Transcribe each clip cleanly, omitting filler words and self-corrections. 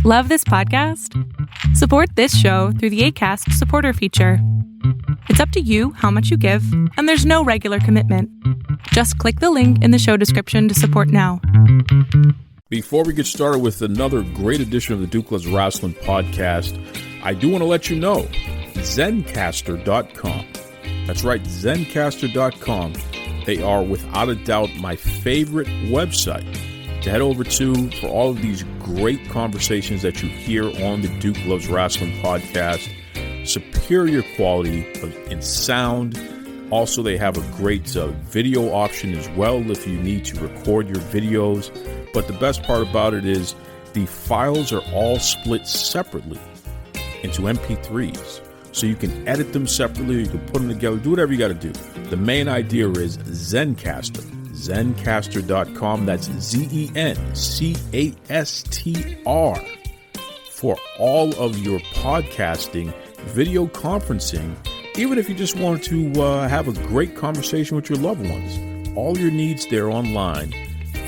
Love this podcast? Support this show through the Acast supporter feature. It's up to you how much you give, and there's no regular commitment. Just click the link in the show description to support now. Before we get started with another great edition of the Duke Loves Rasslin podcast, I do want to let you know, Zencastr.com. That's right, Zencastr.com. They are without a doubt my favorite website to head over to for all of these great conversations that you hear on the Duke Loves Rasslin podcast. Superior quality in sound. Also, they have a great video option as well if you need to record your videos. But the best part about it is the files are all split separately into MP3s. So you can edit them separately, you can put them together, do whatever you got to do. The main idea is Zencastr. Zencastr.com. That's Zencastr for all of your podcasting, video conferencing, even if you just want to have a great conversation with your loved ones. All your needs there online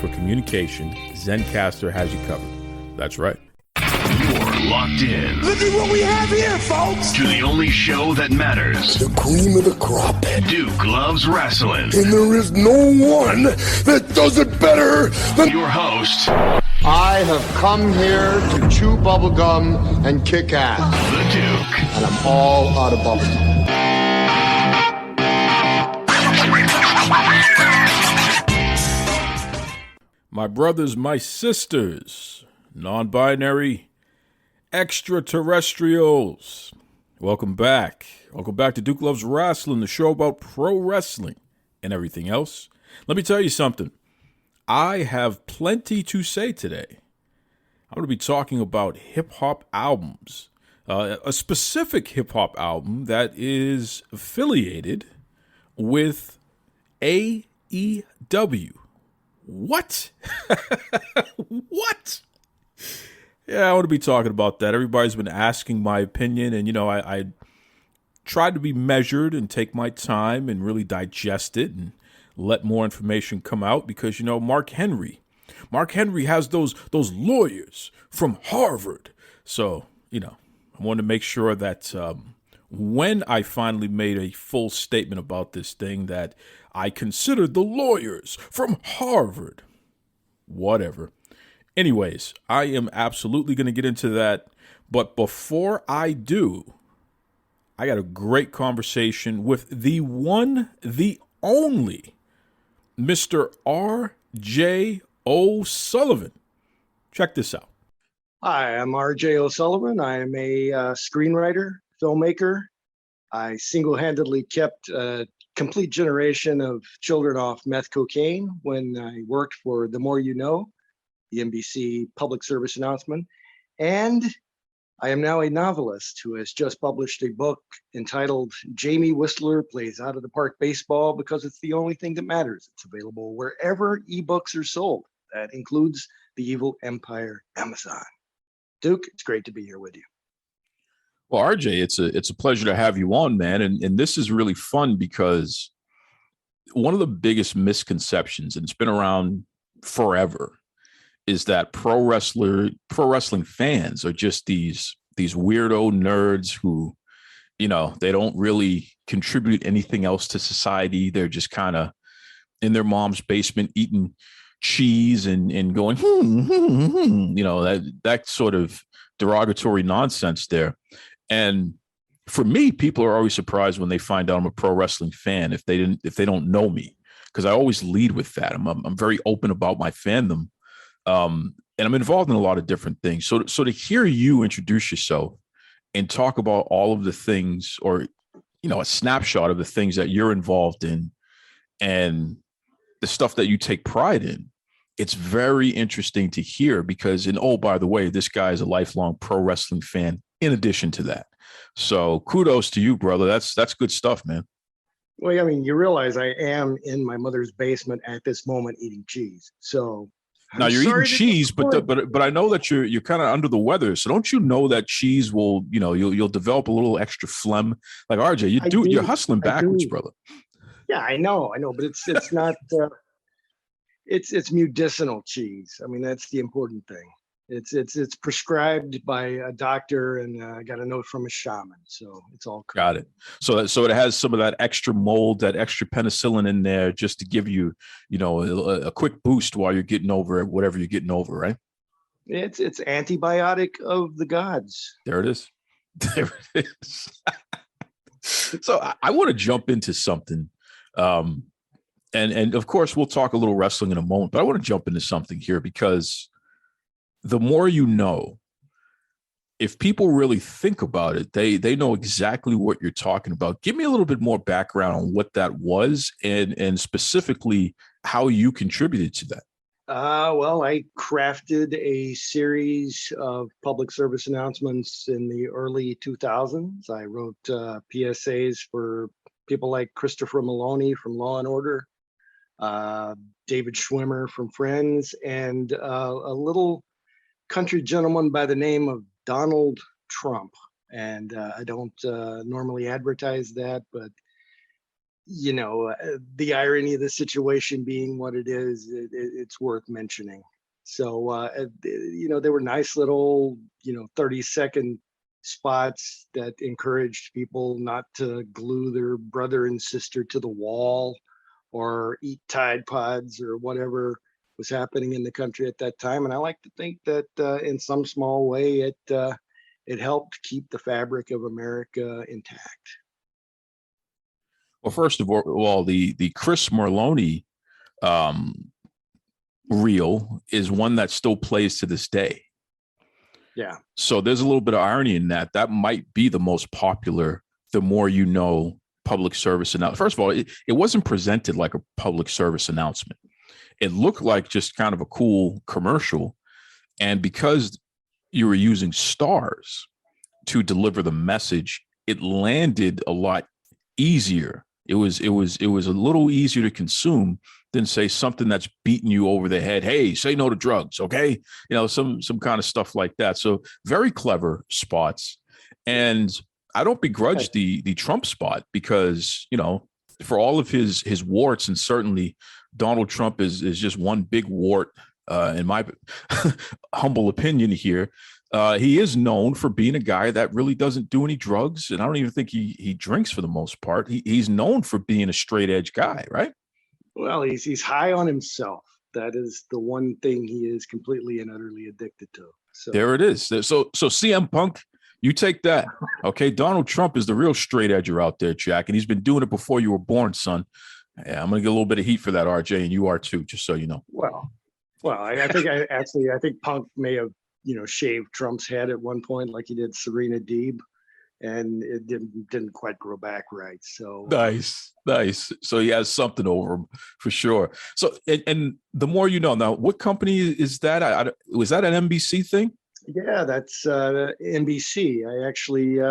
for communication, Zencastr has you covered. That's right. You're locked in. Look at what we have here, folks. To the only show that matters. The cream of the crop. Duke Loves Rasslin. And there is no one that does it better than your host. I have come here to chew bubblegum and kick ass. The Duke. And I'm all out of bubblegum. My brothers, my sisters, non-binary, extraterrestrials, welcome back. Welcome back to Duke Loves Rasslin, the show about pro wrestling and everything else. Let me tell you something. I have plenty to say today. I'm going to be talking about hip-hop albums, a specific hip-hop album that is affiliated with AEW. What? What? Yeah, I want to be talking about that. Everybody's been asking my opinion, and, I tried to be measured and take my time and really digest it and let more information come out because, Mark Henry has those lawyers from Harvard. So, I wanted to make sure that when I finally made a full statement about this thing that I considered the lawyers from Harvard. Whatever. Anyways, I am absolutely going to get into that. But before I do, I got a great conversation with the one, the only Mr. R.J. O'Sullivan. Check this out. Hi, I'm R.J. O'Sullivan. I am a screenwriter, filmmaker. I single-handedly kept a complete generation of children off meth cocaine when I worked for The More You Know, the NBC public service announcement. And I am now a novelist who has just published a book entitled Jamie Whistler Plays Out of the Park Baseball because it's the only thing that matters. It's available wherever ebooks are sold. That includes the evil empire Amazon. Duke, it's great to be here with you. Well, RJ, it's a pleasure to have you on, man. And this is really fun because one of the biggest misconceptions, and it's been around forever, is that pro wrestling fans are just these weirdo nerds who, they don't really contribute anything else to society. They're just kind of in their mom's basement eating cheese and going, that sort of derogatory nonsense there. And for me, people are always surprised when they find out I'm a pro wrestling fan if they don't know me, because I always lead with that. I'm very open about my fandom, and I'm involved in a lot of different things. So to hear you introduce yourself and talk about all of the things, or a snapshot of the things that you're involved in and the stuff that you take pride in, it's very interesting to hear because, by the way, this guy is a lifelong pro wrestling fan in addition to that. So kudos to you, brother. That's good stuff, man. Well, you realize I am in my mother's basement at this moment eating cheese. So now you're eating cheese, but I know that you're kind of under the weather. So don't you know that cheese will, you'll develop a little extra phlegm? Like RJ, you're hustling backwards, brother. Yeah, I know, but it's not. It's medicinal cheese. That's the important thing. It's prescribed by a doctor, and I got a note from a shaman, so it's all cool. Got it. So it has some of that extra mold, that extra penicillin in there, just to give you, a quick boost while you're getting over whatever you're getting over, right? It's antibiotic of the gods. There it is. There it is. So I want to jump into something, and of course we'll talk a little wrestling in a moment, but I want to jump into something here because the more you know, if people really think about it, they know exactly what you're talking about. Give me a little bit more background on what that was and specifically how you contributed to that. Well, I crafted a series of public service announcements in the early 2000s. I wrote PSAs for people like Christopher Maloney from Law and Order, David Schwimmer from Friends, and a little country gentleman by the name of Donald Trump. And I don't normally advertise that, but the irony of the situation being what it is, it's worth mentioning. So, there were nice little, 30-second spots that encouraged people not to glue their brother and sister to the wall or eat Tide Pods or whatever was happening in the country at that time. And I like to think that in some small way, it helped keep the fabric of America intact. Well, first of all, the Chris Maloney reel is one that still plays to this day. Yeah. So there's a little bit of irony in that. That might be the most popular, the more you know, public service announcement. First of all, it wasn't presented like a public service announcement. It looked like just kind of a cool commercial. And because you were using stars to deliver the message, it landed a lot easier. It was a little easier to consume than say something that's beating you over the head. Hey, say no to drugs. Okay. Some kind of stuff like that. So very clever spots. And I don't begrudge the Trump spot because, for all of his warts, and certainly Donald Trump is just one big wart, in my humble opinion here. He is known for being a guy that really doesn't do any drugs, and I don't even think he drinks for the most part. He's known for being a straight edge guy, right? Well, he's high on himself. That is the one thing he is completely and utterly addicted to. So there it is. So CM Punk, you take that. Okay, Donald Trump is the real straight edger out there, Jack, and he's been doing it before you were born, son. Yeah, I'm gonna get a little bit of heat for that, RJ, and you are too, just so you know. Well, I think Punk may have shaved Trump's head at one point, like he did Serena Deeb, and it didn't quite grow back right. So nice. So he has something over him for sure. So and the more you know. Now, what company is that? Was that an NBC thing? Yeah, that's NBC. I actually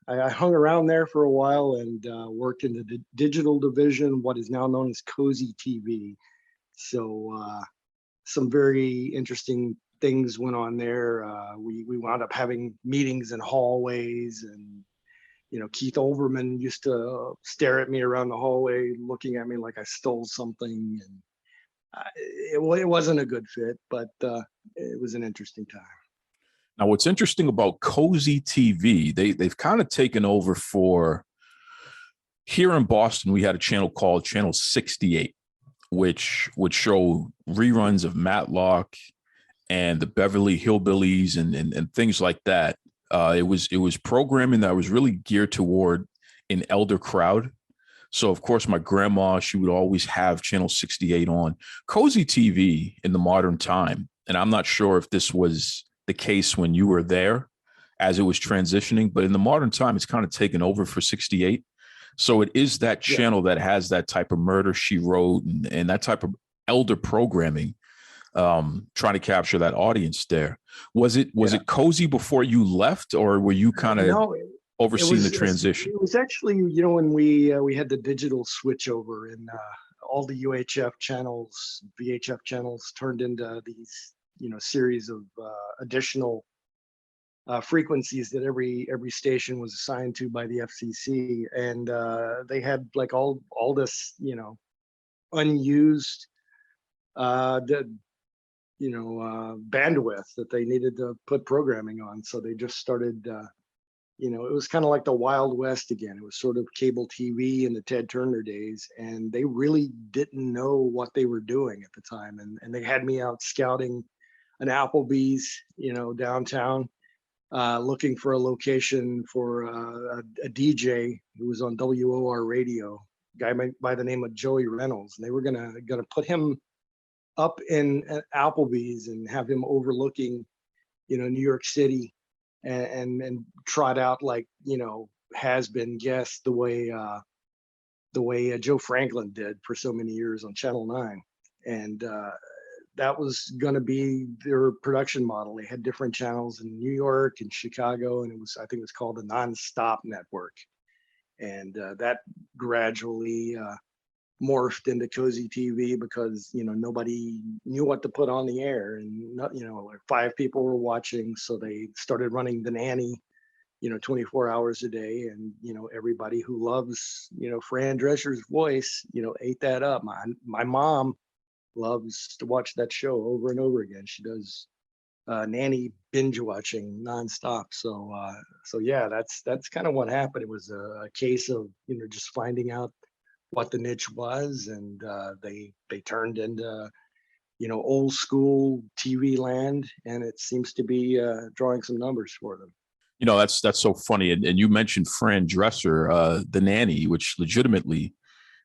I hung around there for a while and worked in the digital division, what is now known as Cozy TV. So some very interesting things went on there. We wound up having meetings in hallways, and Keith Olberman used to stare at me around the hallway, looking at me like I stole something, and it wasn't a good fit, but it was an interesting time. Now, what's interesting about Cozy TV, they've kind of taken over for here in Boston. We had a channel called Channel 68, which would show reruns of Matlock and the Beverly Hillbillies and things like that. It was programming that was really geared toward an elder crowd. So, of course, my grandma, she would always have Channel 68 on. Cozy TV in the modern time, and I'm not sure if this was the case when you were there as it was transitioning, but in the modern time, it's kind of taken over for 68. So it is that channel that has that type of Murder, She Wrote, and that type of elder programming, trying to capture that audience there. Was it Cozy before you left, or were you kind of overseeing the transition? It was actually, when we had the digital switchover, and all the UHF channels, VHF channels turned into these, series of additional frequencies that every station was assigned to by the FCC, and they had like all this, unused bandwidth that they needed to put programming on. So they just started, it was kind of like the Wild West again. It was sort of cable TV in the Ted Turner days, and they really didn't know what they were doing at the time. And they had me out scouting an Applebee's, downtown, looking for a location for a DJ who was on WOR radio, guy by the name of Joey Reynolds. And they were gonna put him up in Applebee's and have him overlooking, New York City, and trot out like, has been guest the way Joe Franklin did for so many years on Channel 9. And that was going to be their production model. They had different channels in New York and Chicago, and I think it was called the Nonstop Network. And that gradually morphed into Cozy TV because nobody knew what to put on the air, and like 5 people were watching, so they started running The Nanny 24 hours a day, and everybody who loves Fran Drescher's voice ate that up. My mom loves to watch that show over and over again. She does Nanny binge watching nonstop. So yeah, that's kind of what happened. It was a case of just finding out what the niche was, and they turned into old school TV land, and it seems to be drawing some numbers for them. That's so funny, and you mentioned Fran Drescher, the Nanny, which legitimately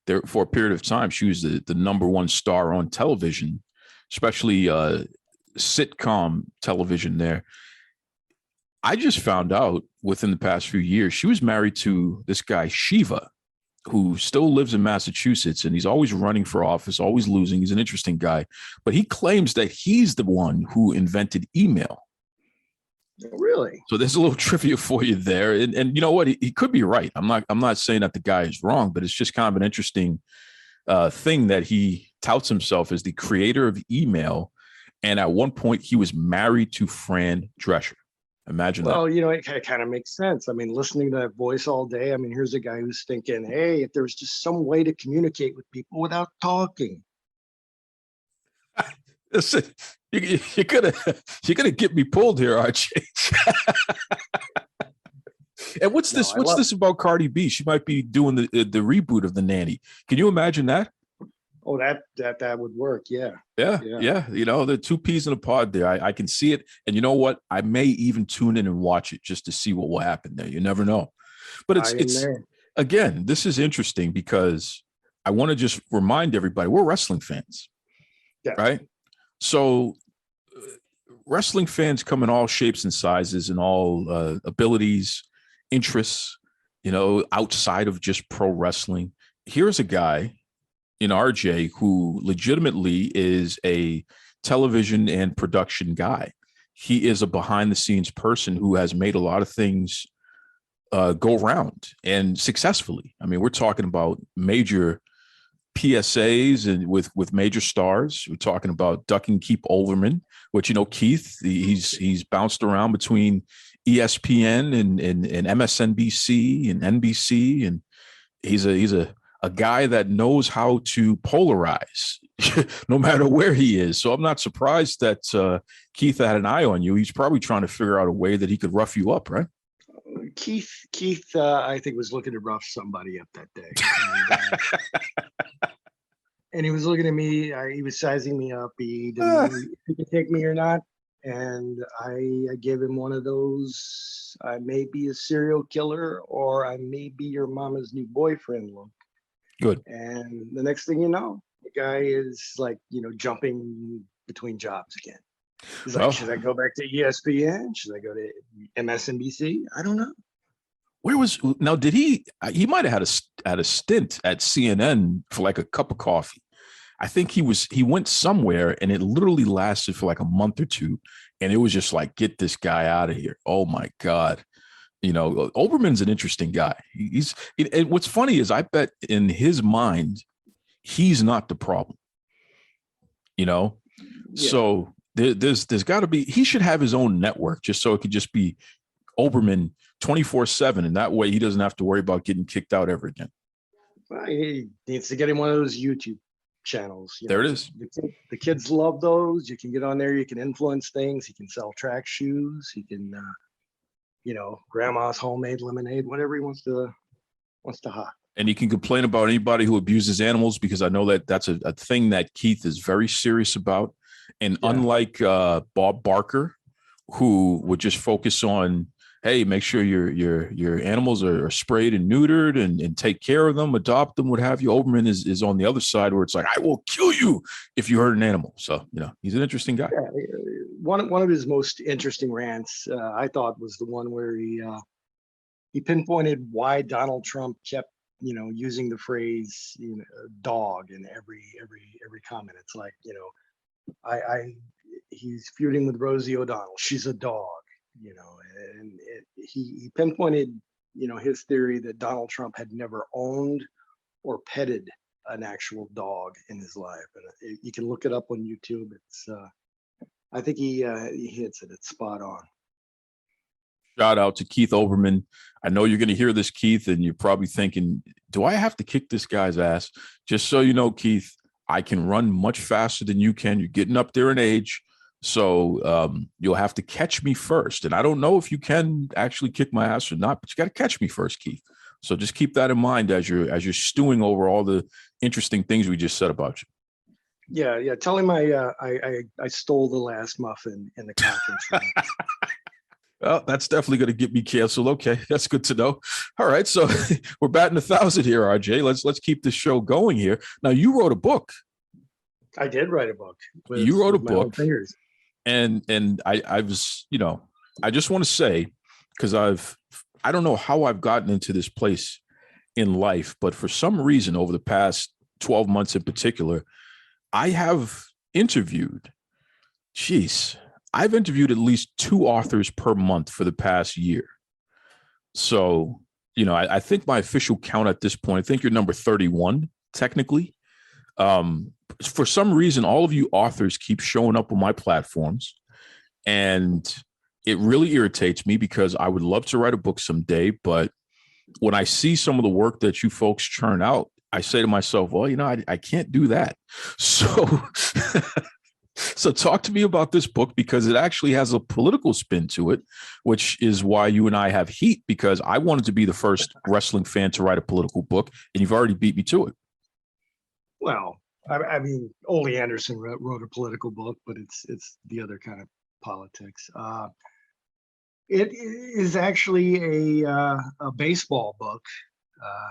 there for a period of time she was the number one star on television, especially sitcom television. There, I just found out within the past few years she was married to this guy Shiva, who still lives in Massachusetts, and he's always running for office, always losing. He's an interesting guy, but he claims that he's the one who invented email. Really? So there's a little trivia for you there, and you know what? He could be right. I'm not saying that the guy is wrong, but it's just kind of an interesting thing that he touts himself as the creator of email, and at one point he was married to Fran Drescher. Imagine that. Well, it kind of makes sense. I mean, listening to that voice all day. I mean, here's a guy who's thinking, hey, if there's just some way to communicate with people without talking. Listen, you're gonna get me pulled here, aren't you? And what's this about Cardi B? She might be doing the reboot of The Nanny. Can you imagine that? Oh, that would work. Yeah. Yeah. There are 2 peas in a pod there. I can see it. And you know what? I may even tune in and watch it just to see what will happen there. You never know. But it's again, this is interesting because I want to just remind everybody we're wrestling fans. Yeah. Right. So wrestling fans come in all shapes and sizes and all abilities, interests, outside of just pro wrestling. Here's a guy in RJ who legitimately is a television and production guy. He is a behind the scenes person who has made a lot of things go round and successfully. I mean, we're talking about major PSAs and with major stars. We're talking about Duck and Keep Olberman, which, Keith, he's bounced around between ESPN and MSNBC and NBC. And he's a guy that knows how to polarize no matter where he is. So I'm not surprised that Keith had an eye on you. He's probably trying to figure out a way that he could rough you up, right? Keith, I think was looking to rough somebody up that day. And he was looking at me. He was sizing me up. He didn't know if he could take me or not. And I gave him one of those, I may be a serial killer or I may be your mama's new boyfriend look. Good. And the next thing you know, the guy is like, jumping between jobs again. He's like, should I go back to ESPN? Should I go to MSNBC? I don't know. Did he might have had a stint at CNN for like a cup of coffee. I think he went somewhere and it literally lasted for like a month or two. And it was just like, get this guy out of here. Oh my God. Olberman's an interesting guy. And what's funny is I bet in his mind, he's not the problem, Yeah. So there's got to be, he should have his own network just so it could just be Olberman 24/7. And that way he doesn't have to worry about getting kicked out ever again. Well, he needs to get him one of those YouTube channels. There it is. The kids love those. You can get on there. You can influence things. You can sell track shoes. You can, grandma's homemade lemonade, whatever he wants to hawk. And you can complain about anybody who abuses animals, because I know that that's a thing that Keith is very serious about. And unlike Bob Barker, who would just focus on, hey, make sure your animals are sprayed and neutered and take care of them, adopt them, what have you. Olberman is on the other side, where it's like, I will kill you if you hurt an animal. So, he's an interesting guy. Yeah, one of his most interesting rants, I thought, was the one where he pinpointed why Donald Trump kept, using the phrase, dog in every comment. It's like, he's feuding with Rosie O'Donnell. She's a dog, and he pinpointed, his theory that Donald Trump had never owned or petted an actual dog in his life. And you can look it up on YouTube. It's, I think he hits it. It's spot on. Shout out to Keith Olberman. I know you're going to hear this, Keith, and you're probably thinking, do I have to kick this guy's ass? Just so you know, Keith, I can run much faster than you can. You're getting up there in age. So you'll have to catch me first. And I don't know if you can actually kick my ass or not, but you got to catch me first, Keith. So just keep that in mind as you're stewing over all the interesting things we just said about you. Yeah. Tell him I stole the last muffin in the conference room. Well, that's definitely going to get me canceled. Okay, that's good to know. All right, so we're batting 1,000 here, RJ. Let's keep this show going here. Now, you wrote a book. I did write a book. You wrote a book, and I was, I just want to say, because I don't know how I've gotten into this place in life, but for some reason over the past 12 months in particular, I have interviewed, I've interviewed at least 2 authors per month for the past year. So, I think my official count at this point, I think you're number 31, technically. For some reason, all of you authors keep showing up on my platforms, and it really irritates me, because I would love to write a book someday. But when I see some of the work that you folks churn out, I say to myself, well, I can't do that. So talk to me about this book, because it actually has a political spin to it, which is why you and I have heat, because I wanted to be the first wrestling fan to write a political book, and you've already beat me to it. Well, I mean, Ole Anderson wrote a political book, but it's the other kind of politics. It is actually a baseball book,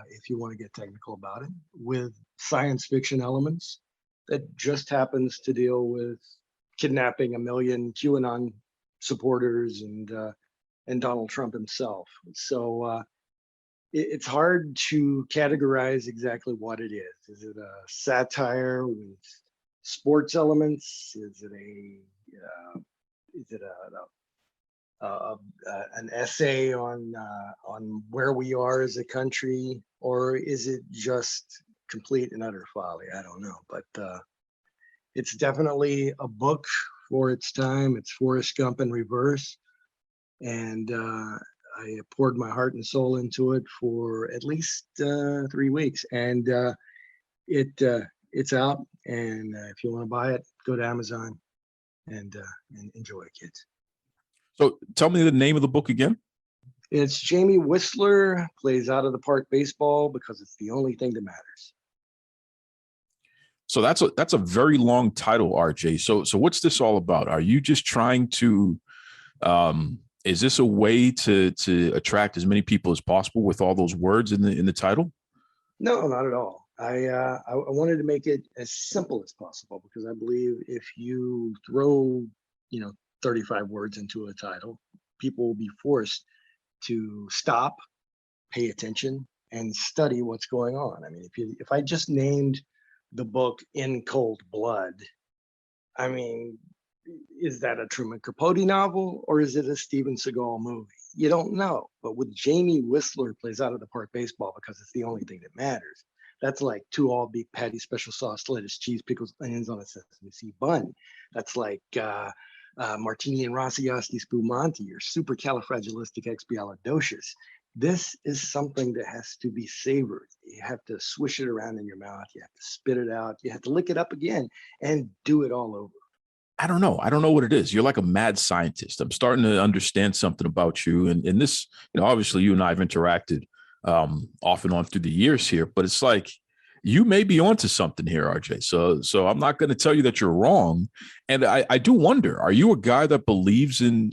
if you want to get technical about it, with science fiction elements that just happens to deal with kidnapping 1 million QAnon supporters and Donald Trump himself. So it's hard to categorize exactly what it is. Is it a satire with sports elements? Is it an essay on where we are as a country, or is it just complete and utter folly? I don't know, but it's definitely a book for its time. It's Forrest Gump in reverse, and I poured my heart and soul into it for at least 3 weeks, and it's out. And if you want to buy it, go to Amazon and enjoy it, kids. So tell me the name of the book again. It's Jamie Whistler Plays Out of the Park Baseball Because It's the Only Thing That Matters. So that's a very long title, RJ. So what's this all about? Are you just trying to, is this a way to attract as many people as possible with all those words in the title? No, not at all. I wanted to make it as simple as possible, because I believe if you throw, 35 words into a title, people will be forced to stop, pay attention, and study what's going on. I mean, if I just named the book In Cold Blood, I mean, is that a Truman Capote novel, or is it a Steven Seagal movie? You don't know. But with Jamie Whistler Plays Out of the Park Baseball Because It's the Only Thing That Matters, that's like 2 all beef patties, special sauce, lettuce, cheese, pickles, onions on a sesame seed bun. That's like Martini and Rossi Asti Spumante, or supercalifragilisticexpialidocious. This is something that has to be savored. You have to swish it around in your mouth. You have to spit it out. You have to lick it up again and do it all over. I don't know. I don't know what it is. You're like a mad scientist. I'm starting to understand something about you. And this, obviously you and I have interacted off and on through the years here, but it's like you may be onto something here, RJ. So I'm not going to tell you that you're wrong. And I do wonder, are you a guy that believes in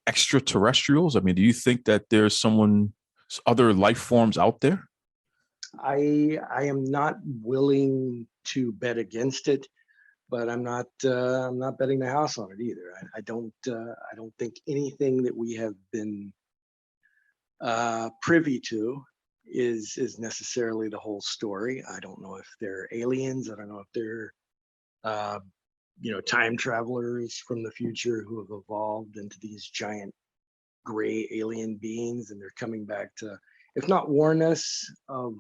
extraterrestrials? I mean, do you think that there's other life forms out there? I am not willing to bet against it, but I'm not betting the house on it either. I don't think anything that we have been privy to is necessarily the whole story. I don't know if they're aliens. I don't know if they're time travelers from the future who have evolved into these giant gray alien beings, and they're coming back to, if not warn us of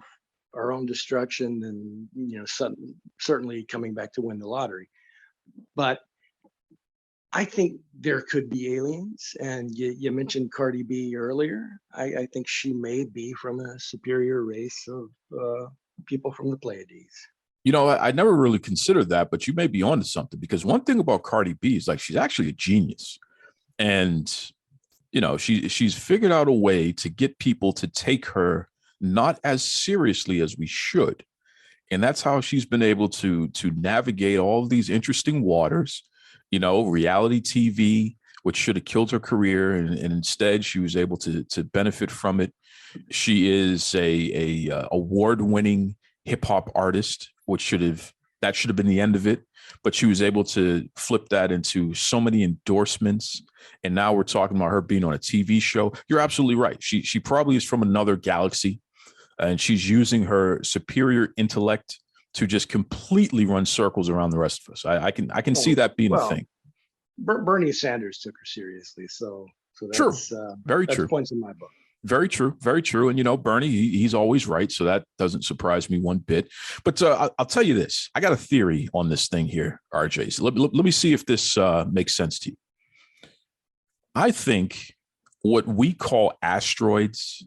our own destruction, then certainly coming back to win the lottery. But I think there could be aliens, and you mentioned Cardi B earlier. I think she may be from a superior race of people from the Pleiades. I never really considered that, but you may be onto something, because one thing about Cardi B is like she's actually a genius, and she's figured out a way to get people to take her not as seriously as we should. And that's how she's been able to navigate all of these interesting waters, reality TV, which should have killed her career. And instead she was able to benefit from it. She is a award-winning hip hop artist, which should have been the end of it. But she was able to flip that into so many endorsements. And now we're talking about her being on a TV show. You're absolutely right. She probably is from another galaxy. And she's using her superior intellect to just completely run circles around the rest of us. I can see that being a thing. Bernie Sanders took her seriously, so that's true. Very true. Points in my book. Very true. Very true. And Bernie, he's always right, so that doesn't surprise me one bit. But I'll tell you this: I got a theory on this thing here, RJ. So let me see if this makes sense to you. I think what we call asteroids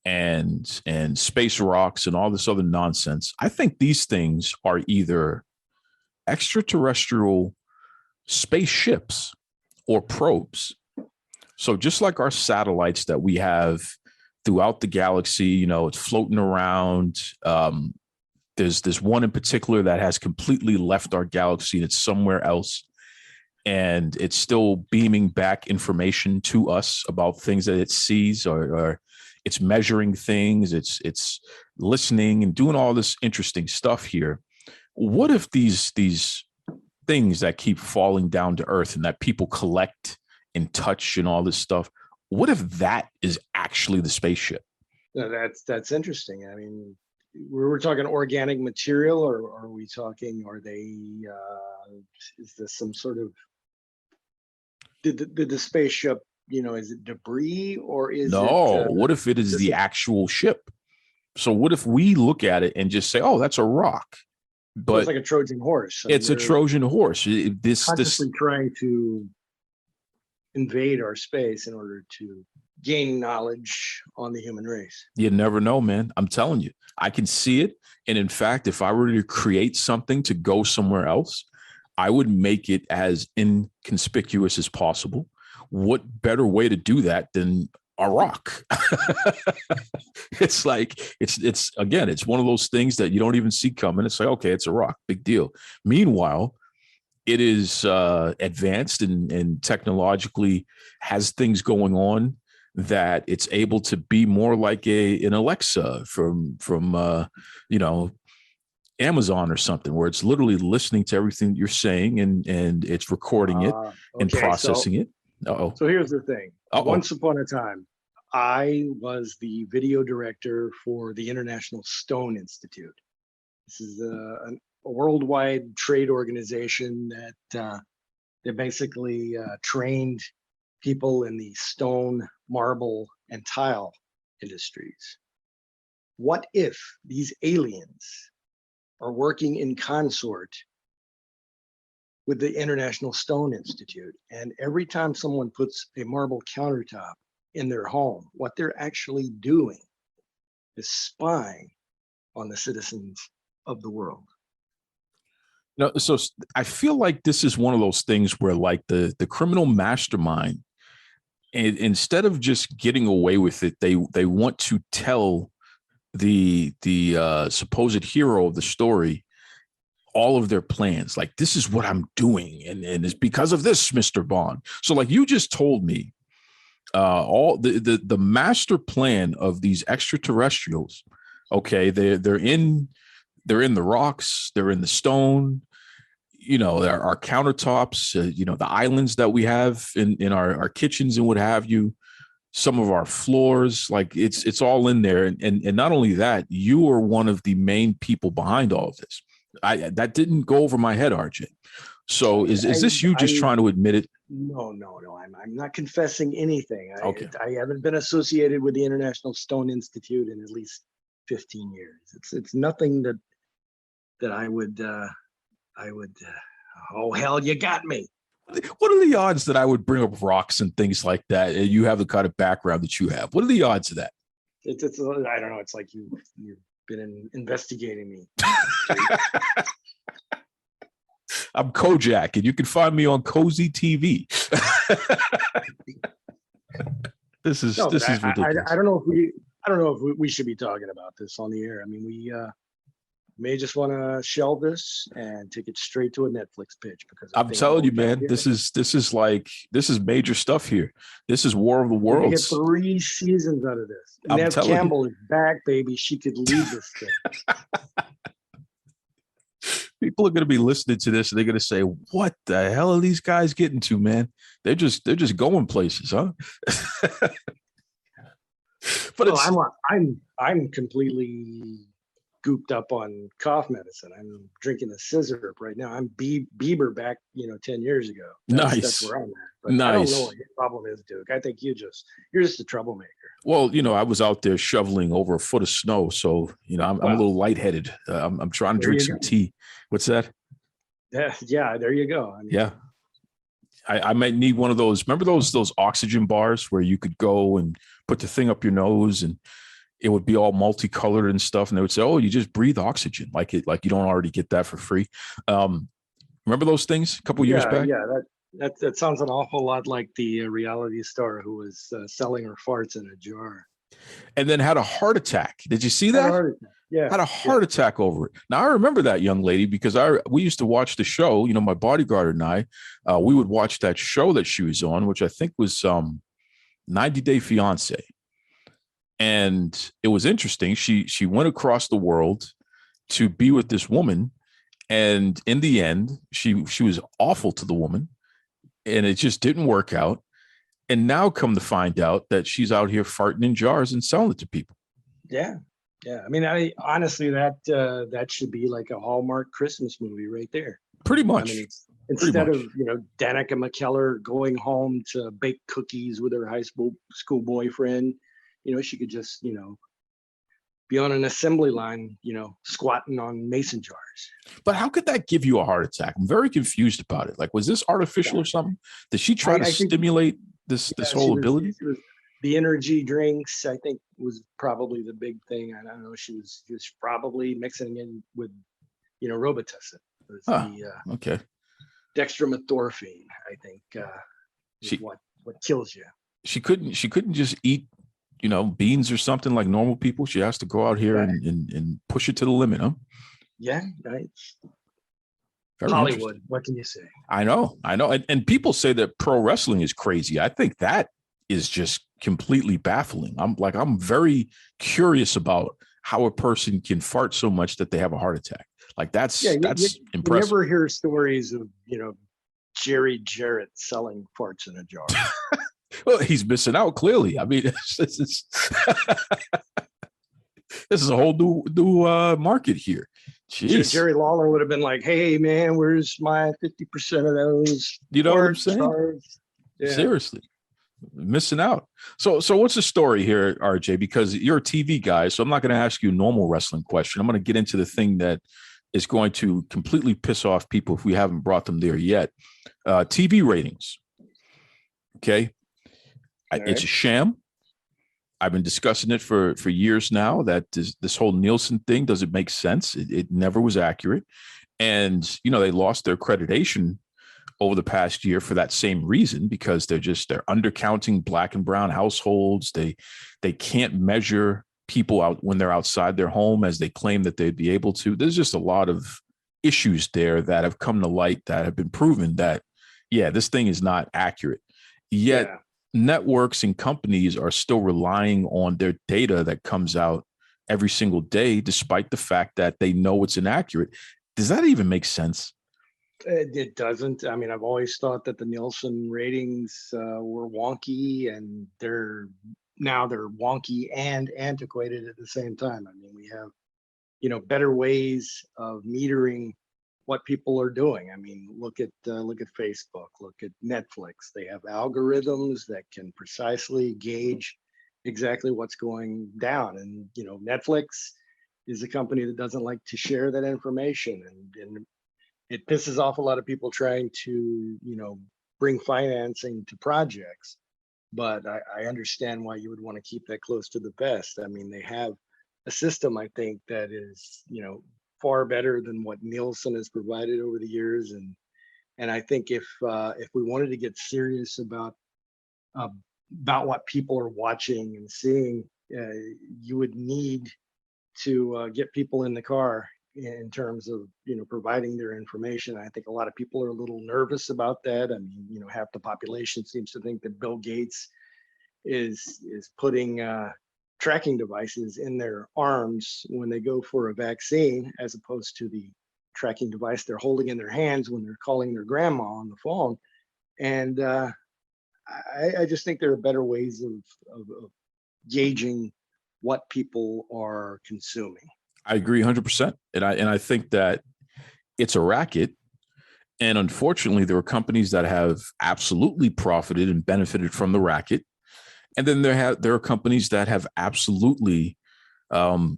and space rocks and all this other nonsense, I think these things are either extraterrestrial spaceships or probes. So just like our satellites that we have throughout the galaxy, it's floating around. There's one in particular that has completely left our galaxy and it's somewhere else. And it's still beaming back information to us about things that it sees, or it's measuring things, it's listening and doing all this interesting stuff here. What if these things that keep falling down to earth and that people collect and touch and all this stuff, what if that is actually the spaceship? That's interesting. I mean, we're talking organic material, or are we talking, is this some sort of, did the spaceship, is it debris, or is it what if it is the actual ship? So what if we look at it and just say, oh, that's a rock? But it's like a Trojan horse. It's a Trojan horse. This trying to invade our space in order to gain knowledge on the human race. You never know, man. I'm telling you, I can see it. And in fact, if I were to create something to go somewhere else, I would make it as inconspicuous as possible. What better way to do that than a rock? It's like, it's again, it's one of those things that you don't even see coming. It's like, okay, it's a rock, big deal. Meanwhile, it is advanced and technologically has things going on that it's able to be more like an Alexa from Amazon or something, where it's literally listening to everything you're saying and it's recording it and processing it. So here's the thing. Uh-oh. Once upon a time, I was the video director for the International Stone Institute. This is a worldwide trade organization that basically trained people in the stone, marble, and tile industries. What if these aliens are working in consort with the International Stone Institute, and every time someone puts a marble countertop in their home. What they're actually doing is spying on the citizens of the world. No, so I feel like this is one of those things where, like, the criminal mastermind, and instead of just getting away with it, they want to tell the supposed hero of the story all of their plans. Like, this is what I'm doing, and it's because of this, Mr. Bond. So, like, you just told me all the master plan of these extraterrestrials. Okay, they're in the rocks, they're in the stone, our countertops, the islands that we have in our kitchens and what have you, some of our floors, like it's all in there. And not only that, you are one of the main people behind all of this. That didn't go over my head, RJ. So is this you just trying to admit it? No. I'm not confessing anything. Okay. I haven't been associated with the International Stone Institute in at least 15 years. It's nothing that I would oh hell, you got me. What are the odds that I would bring up rocks and things like that? And you have the kind of background that you have. What are the odds of that? It's I don't know. It's like you've been investigating me. I'm Kojak, and you can find me on Cozy TV. This is ridiculous. I don't know if we should be talking about this on the air. I mean, we may just want to shelve this and take it straight to a Netflix pitch, because I'm telling you, man, this is major stuff here. This is War of the We're gonna get Worlds. 3 seasons out of this. Nev Campbell is back, baby. She could lead this thing. People are going to be listening to this and they're going to say, "What the hell are these guys getting to, man? They're just going places, huh?" But I'm completely gooped up on cough medicine. I'm drinking a scissor right now. I'm Bieber back, 10 years ago. That's where I'm at. But Nice. I don't know what your problem is, Duke. I think you're just a troublemaker. Well, I was out there shoveling over a foot of snow, so I'm a little lightheaded. I'm trying to drink some tea. What's that? Yeah, there you go. I mean, Yeah. I might need one of those. Remember those oxygen bars where you could go and put the thing up your nose and it would be all multicolored and stuff. And they would say, "Oh, you just breathe oxygen." Like you don't already get that for free. Remember those things a couple years back? Yeah, that sounds an awful lot like the reality star who was selling her farts in a jar. And then had a heart attack. Did you see that? Had a heart attack over it. Now I remember that young lady because we used to watch the show. My bodyguard and I, we would watch that show that she was on, which I think was 90 Day Fiance. And it was interesting. She went across the world to be with this woman, and in the end, she was awful to the woman, and it just didn't work out. And now come to find out that she's out here farting in jars and selling it to people. Yeah. I mean, honestly, that should be like a Hallmark Christmas movie right there. Pretty much. I mean, instead of Danica McKellar going home to bake cookies with her high school boyfriend, she could just be on an assembly line, squatting on mason jars. But how could that give you a heart attack? I'm very confused about it. Like, was this artificial or something? Did she try to stimulate this whole ability? The energy drinks, I think, was probably the big thing. I don't know. She was probably mixing in with, Robitussin. Okay. Dextromethorphan, I think, is what kills you. She couldn't just eat, beans or something like normal people. She has to go out here and push it to the limit, huh? Yeah, right. Very Hollywood. What can you say? I know. And people say that pro wrestling is crazy. I think that is just completely baffling. I'm very curious about how a person can fart so much that they have a heart attack. Like that's impressive. You never hear stories of, Jerry Jarrett selling farts in a jar. Well, he's missing out clearly. I mean, this is a whole new market here. Jeez. Jerry Lawler would have been like, "Hey man, where's my 50% of those?" You know what I'm saying? Yeah. Seriously. Missing out. So what's the story here, RJ? Because you're a TV guy, so I'm not going to ask you a normal wrestling question. I'm going to get into the thing that is going to completely piss off people if we haven't brought them there yet. TV ratings. Okay. It's a sham. I've been discussing it for years now, that this whole Nielsen thing doesn't make sense. It never was accurate. And, they lost their accreditation over the past year for that same reason, because they're undercounting Black and brown households. They can't measure people out when they're outside their home as they claim that they'd be able to. There's just a lot of issues there that have come to light that have been proven that, this thing is not accurate. Yet networks and companies are still relying on their data that comes out every single day, despite the fact that they know it's inaccurate. Does that even make sense? It doesn't. I mean, I've always thought that the Nielsen ratings were wonky, and they're wonky and antiquated at the same time. I mean, we have, better ways of metering what people are doing. I mean, look at Facebook, look at Netflix. They have algorithms that can precisely gauge exactly what's going down. And, Netflix is a company that doesn't like to share that information, and it pisses off a lot of people trying to, bring financing to projects. But I understand why you would want to keep that close to the vest. I mean, they have a system, I think, that is, far better than what Nielsen has provided over the years. And I think if we wanted to get serious about what people are watching and seeing, you would need to get people in the car in terms of providing their information. I think a lot of people are a little nervous about that. I mean, half the population seems to think that Bill Gates is putting tracking devices in their arms when they go for a vaccine, as opposed to the tracking device they're holding in their hands when they're calling their grandma on the phone. And I just think there are better ways of gauging what people are consuming. I agree 100%. And I think that it's a racket. And unfortunately, there are companies that have absolutely profited and benefited from the racket. And then there are companies that have absolutely been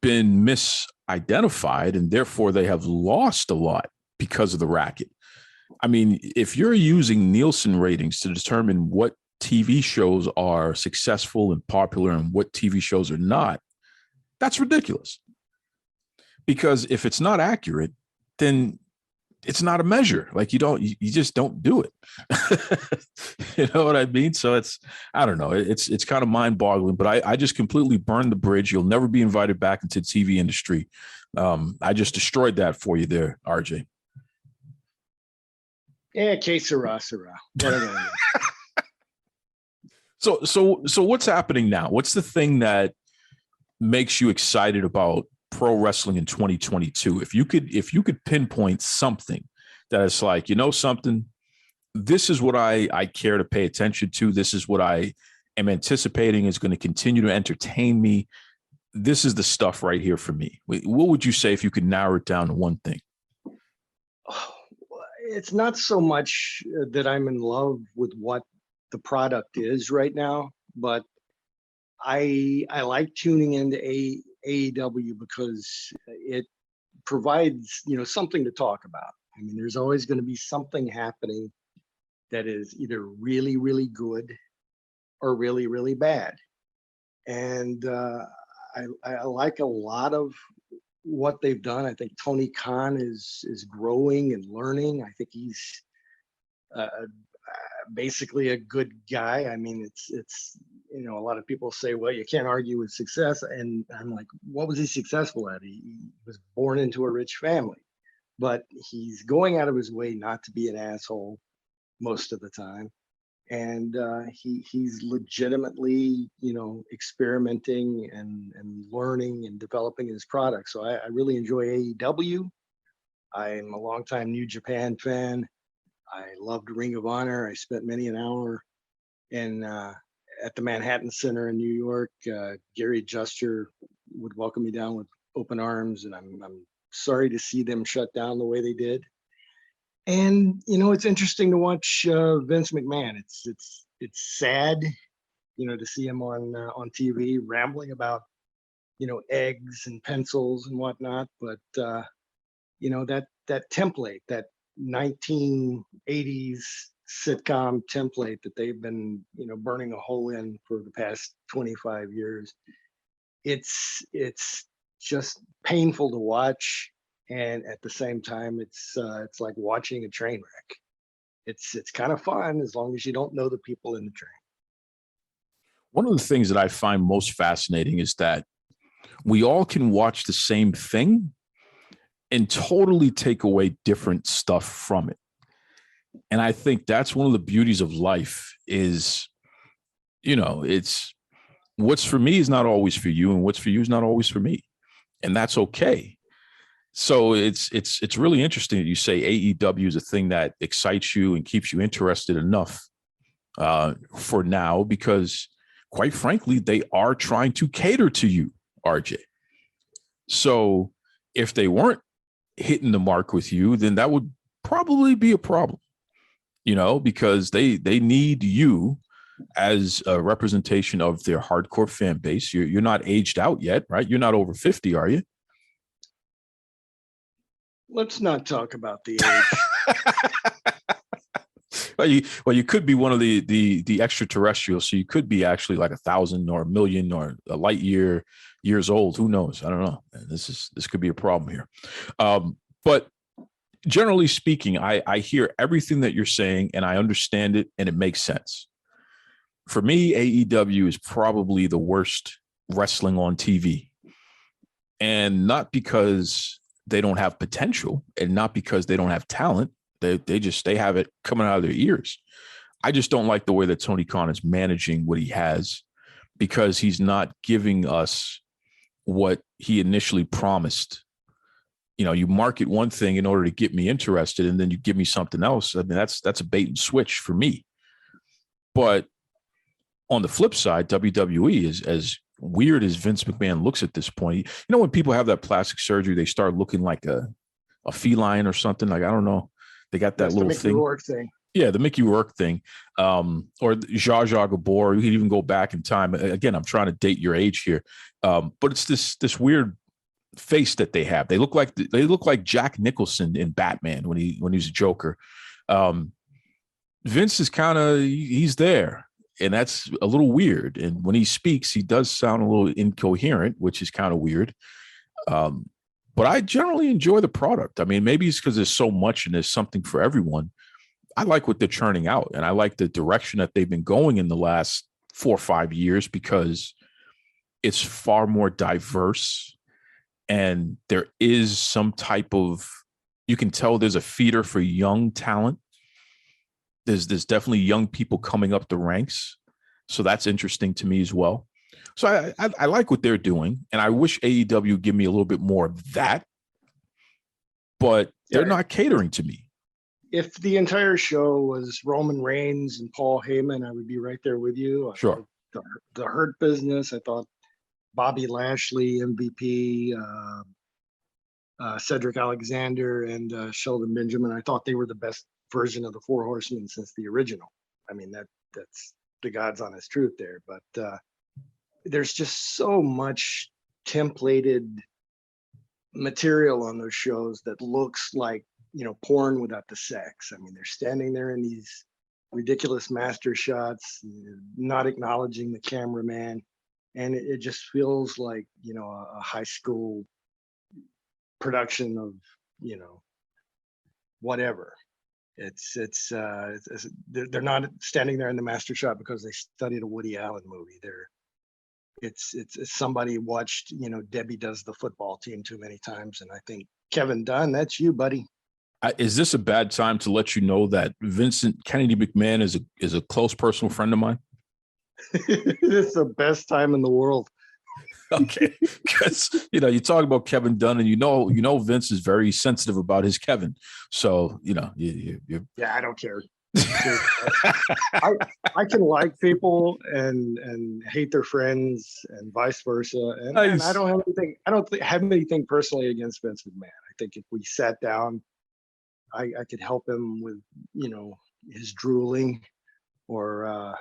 misidentified, and therefore they have lost a lot because of the racket. I mean, if you're using Nielsen ratings to determine what TV shows are successful and popular and what TV shows are not, that's ridiculous. Because if it's not accurate, then it's not a measure. Like you just don't do it. You know what I mean? So I don't know. It's kind of mind boggling, but I just completely burned the bridge. You'll never be invited back into the TV industry. I just destroyed that for you there, RJ. Yeah, que sera, sera. Whatever. So what's happening now? What's the thing that makes you excited about pro wrestling in 2022? If you could pinpoint something that is like, something, this is what I care to pay attention to. This is what I am anticipating is going to continue to entertain me. This is the stuff right here for me. What would you say if you could narrow it down to one thing? It's not so much that I'm in love with what the product is right now, but I like tuning into AEW because it provides, something to talk about. I mean, there's always going to be something happening that is either really, really good or really, really bad. And I like a lot of what they've done. I think Tony Khan is growing and learning. I think he's basically a good guy. I mean, it's a lot of people say, well, you can't argue with success. And I'm like, what was he successful at? He was born into a rich family, but he's going out of his way not to be an asshole most of the time. And he's legitimately, experimenting and learning and developing his product. So I really enjoy AEW. I'm a longtime New Japan fan. I loved Ring of Honor. I spent many an hour at the Manhattan Center in New York. Gary Juster would welcome me down with open arms, and I'm sorry to see them shut down the way they did. And it's interesting to watch Vince McMahon. It's sad, to see him on TV rambling about eggs and pencils and whatnot. But that template, that 1980s sitcom template that they've been, burning a hole in for the past 25 years. It's just painful to watch, and at the same time, it's like watching a train wreck. It's kind of fun as long as you don't know the people in the train. One of the things that I find most fascinating is that we all can watch the same thing and totally take away different stuff from it. And I think that's one of the beauties of life is, it's what's for me is not always for you, and what's for you is not always for me. And that's okay. So it's really interesting that you say AEW is a thing that excites you and keeps you interested enough for now, because quite frankly, they are trying to cater to you, RJ. So if they weren't hitting the mark with you, then that would probably be a problem, because they need you as a representation of their hardcore fan base. You're not aged out yet, right? You're not over 50, are you? Let's not talk about the age. Well, you could be one of the extraterrestrials, so you could be actually like 1,000 or 1,000,000 or a light years old. Who knows? I don't know. This could be a problem here. But generally speaking, I hear everything that you're saying, and I understand it, and it makes sense. For me, AEW is probably the worst wrestling on TV, and not because they don't have potential, and not because they don't have talent. They have it coming out of their ears. I just don't like the way that Tony Khan is managing what he has, because he's not giving us what he initially promised. You market one thing in order to get me interested, and then you give me something else. I mean, that's a bait and switch for me. But on the flip side, WWE is as weird as Vince McMahon looks at this point. When people have that plastic surgery, they start looking like a feline or something. Like, I don't know. They got that little thing. Rourke thing. Yeah, the Mickey Rourke thing. Or Zsa Zsa Gabor. You can even go back in time. Again, I'm trying to date your age here. But it's this weird face that they have. They look like Jack Nicholson in Batman when he's a Joker. Vince is he's there, and that's a little weird. And when he speaks, he does sound a little incoherent, which is kind of weird. But I generally enjoy the product. I mean, maybe it's because there's so much and there's something for everyone. I like what they're churning out, and I like the direction that they've been going in the last 4 or 5 years, because it's far more diverse, and there is some type of, you can tell there's a feeder for young talent. There's definitely young people coming up the ranks. So that's interesting to me as well. So I like what they're doing, and I wish AEW give me a little bit more of that, but they're not catering to me. If the entire show was Roman Reigns and Paul Heyman, I would be right there with you. Sure. The Hurt Business, I thought Bobby Lashley, MVP, Cedric Alexander, and Shelton Benjamin, I thought they were the best version of the Four Horsemen since the original. I mean, that's the God's honest truth there. But there's just so much templated material on those shows that looks like, porn without the sex. I mean, they're standing there in these ridiculous master shots, not acknowledging the cameraman. And it just feels like, a high school production of, whatever. They're not standing there in the master shot because they studied a Woody Allen movie. It's somebody watched, Debbie Does the Football Team too many times. And I think, Kevin Dunn, that's you, buddy. Is this a bad time to let you know that Vincent Kennedy McMahon is a close personal friend of mine? It's the best time in the world. Okay, because you talk about Kevin Dunn, and Vince is very sensitive about his Kevin. So yeah, I don't care. I can like people and hate their friends and vice versa, and I don't have anything. I don't have anything personally against Vince McMahon. I think if we sat down, I could help him with his drooling, or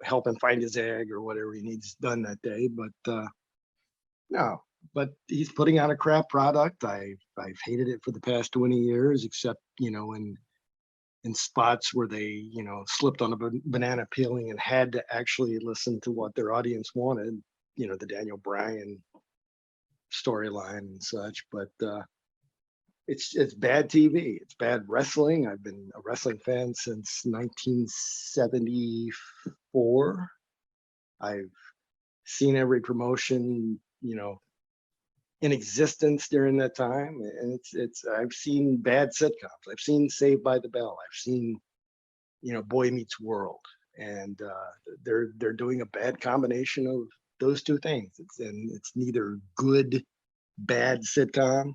help him find his egg or whatever he needs done that day. But no, but he's putting out a crap product. I've hated it for the past 20 years, except when in spots where they, slipped on a banana peeling and had to actually listen to what their audience wanted, the Daniel Bryan storyline and such. But it's bad TV. It's bad wrestling. I've been a wrestling fan since 1974. I've seen every promotion, in existence during that time, and I've seen bad sitcoms. I've seen Saved by the Bell. I've seen, Boy Meets World, and they're doing a bad combination of those two things. It's neither good, bad sitcom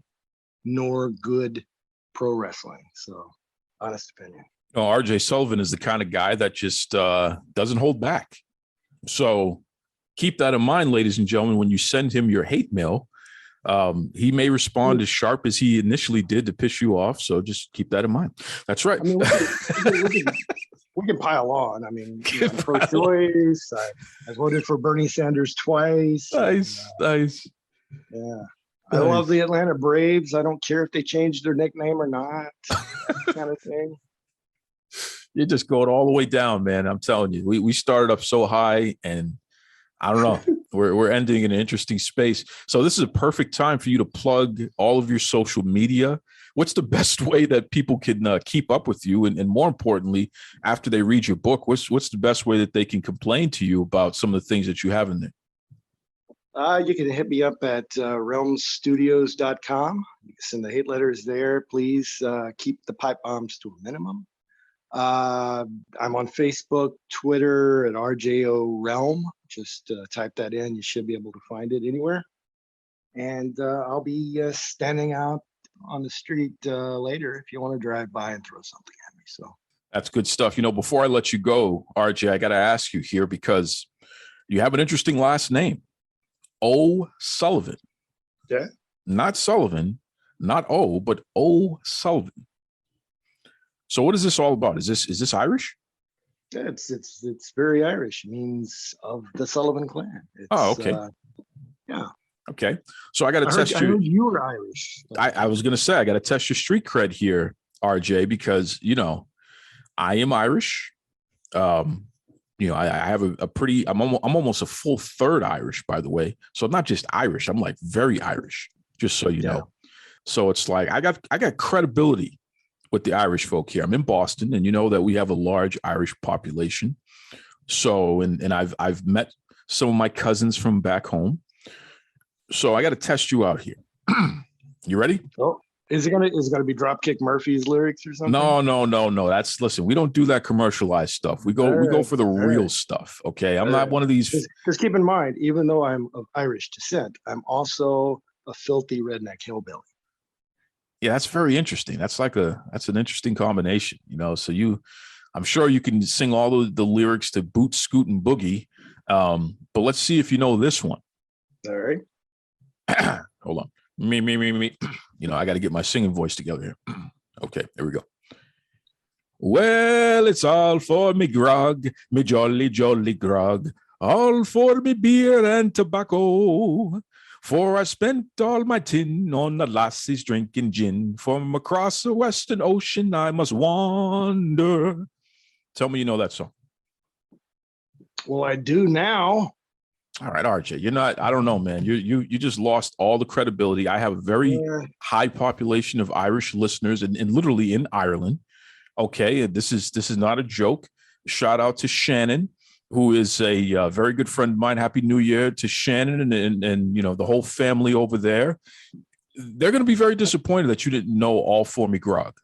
nor good pro wrestling. So, honest opinion. RJ Sullivan is the kind of guy that just doesn't hold back. So keep that in mind, ladies and gentlemen, when you send him your hate mail. He may respond as sharp as he initially did to piss you off. So just keep that in mind. That's right. I mean, we can pile on. I mean, I'm pro-choice. I voted for Bernie Sanders twice. Nice. Yeah. I love the Atlanta Braves. I don't care if they changed their nickname or not, kind of thing. You're just going all the way down, man. I'm telling you, we started up so high, and I don't know. We're ending in an interesting space. So this is a perfect time for you to plug all of your social media. What's the best way that people can keep up with you? And more importantly, after they read your book, what's the best way that they can complain to you about some of the things that you have in there? You can hit me up at realmstudios.com. You can send the hate letters there. Please keep the pipe bombs to a minimum. I'm on Facebook, Twitter at RJO Realm. Just type that in. You should be able to find it anywhere. And I'll be standing out on the street later if you want to drive by and throw something at me. So that's good stuff. Before I let you go, RJ, I got to ask you here because you have an interesting last name, O. Sullivan. Yeah. Not Sullivan, not O, but O. Sullivan. So what is this all about? Is this Irish? Yeah, it's very Irish. It means of the Sullivan clan. Okay. Yeah. Okay. So I got to test you. I heard you were Irish. I was going to say, I got to test your street cred here, RJ, because, I am Irish. I have a pretty, I'm almost a full third Irish, by the way. So I'm not just Irish. I'm like very Irish, just so you know. So it's like, I got credibility with the Irish folk here. I'm in Boston, and you know that we have a large Irish population. So, and I've met some of my cousins from back home. So I got to test you out here. You ready? Oh, is it gonna be Dropkick Murphy's lyrics or something? No. Listen, we don't do that commercialized stuff. We go for the real stuff. Okay. I'm not one of these. Because keep in mind, even though I'm of Irish descent, I'm also a filthy redneck hillbilly. Yeah, that's very interesting. That's an interesting combination, so I'm sure you can sing all the lyrics to Boot, Scoot, and Boogie. But let's see if you know this one. All right. Hold on. Me. I got to get my singing voice together here. Okay, here we go. Well, it's all for me grog, me jolly, jolly grog, all for me beer and tobacco. For I spent all my tin on the lassies drinking gin. From across the western ocean I must wander. Tell me you know that song. Well, I do now. All right, RJ, you're not, I don't know, man. You just lost all the credibility. I have a very high population of Irish listeners and literally in Ireland. Okay, this is not a joke. Shout out to Shannon, who is a very good friend of mine. Happy New Year to Shannon and the whole family over there. They're going to be very disappointed that you didn't know All For Me Grog.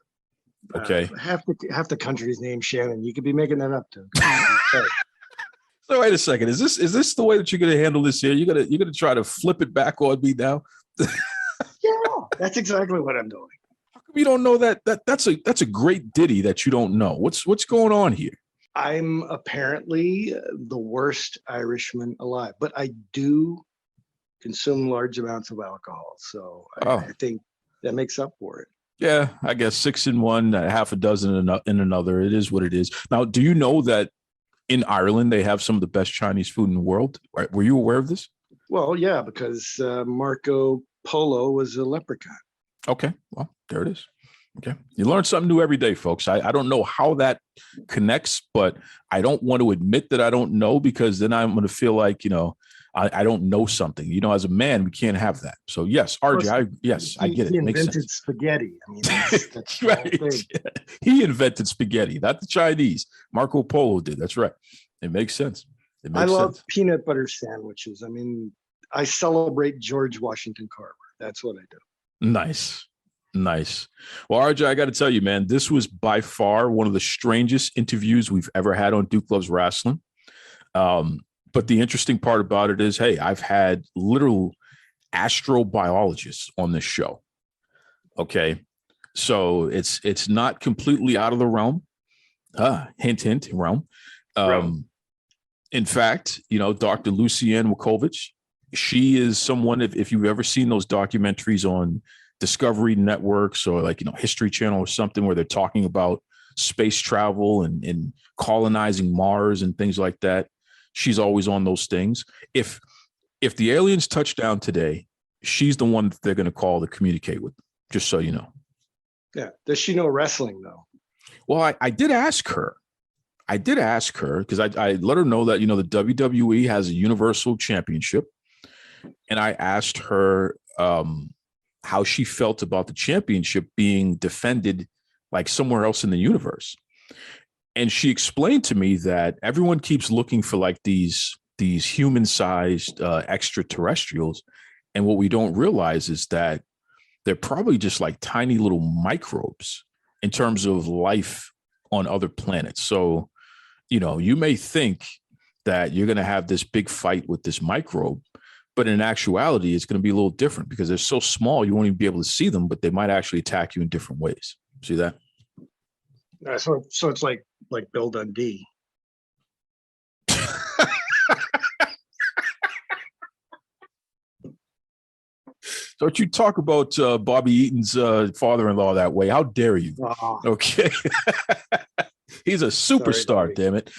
Okay. Half the country's named Shannon. You could be making that up too. So wait a second. Is this the way that you're going to handle this here? You're going to try to flip it back on me now? Yeah, that's exactly what I'm doing. How come you don't know that? That's a great ditty that you don't know. What's going on here? I'm apparently the worst Irishman alive, but I do consume large amounts of alcohol. So I think that makes up for it. Yeah, I guess 6 in one, half a dozen in another. It is what it is. Now, do you know that in Ireland they have some of the best Chinese food in the world? Were you aware of this? Well, yeah, because Marco Polo was a leprechaun. Okay, well, there it is. Okay. You learn something new every day, folks. I don't know how that connects, but I don't want to admit that I don't know, because then I'm going to feel like, I don't know something. As a man, we can't have that. So yes, RJ, I get it. He Makes invented sense. spaghetti. I mean, that's Right. He invented spaghetti, not the Chinese. Marco Polo did. That's right. It makes sense. I love peanut butter sandwiches. I mean, I celebrate George Washington Carver. That's what I do. Nice. Well, RJ, I got to tell you, man, this was by far one of the strangest interviews we've ever had on Duke Loves Rasslin. But the interesting part about it is, hey, I've had literal astrobiologists on this show. Okay. So it's not completely out of the realm. Hint, realm. In fact, Dr. Lucianne Wakovich, she is someone, if you've ever seen those documentaries on Discovery Networks or History Channel or something where they're talking about space travel and colonizing Mars and things like that, she's always on those things. If the aliens touch down today, she's the one that they're going to call to communicate with, just so you know. Yeah. Does she know wrestling, though? Well, I did ask her. Because I let her know that, the WWE has a Universal Championship. And I asked her how she felt about the championship being defended like somewhere else in the universe. And she explained to me that everyone keeps looking for like these human-sized extraterrestrials. And what we don't realize is that they're probably just like tiny little microbes in terms of life on other planets. So, you may think that you're going to have this big fight with this microbe, but in actuality, it's going to be a little different because they're so small, you won't even be able to see them, but they might actually attack you in different ways. See that? So it's like Bill Dundee. Don't you talk about Bobby Eaton's father-in-law that way? How dare you? Oh. Okay. He's a superstar, damn it.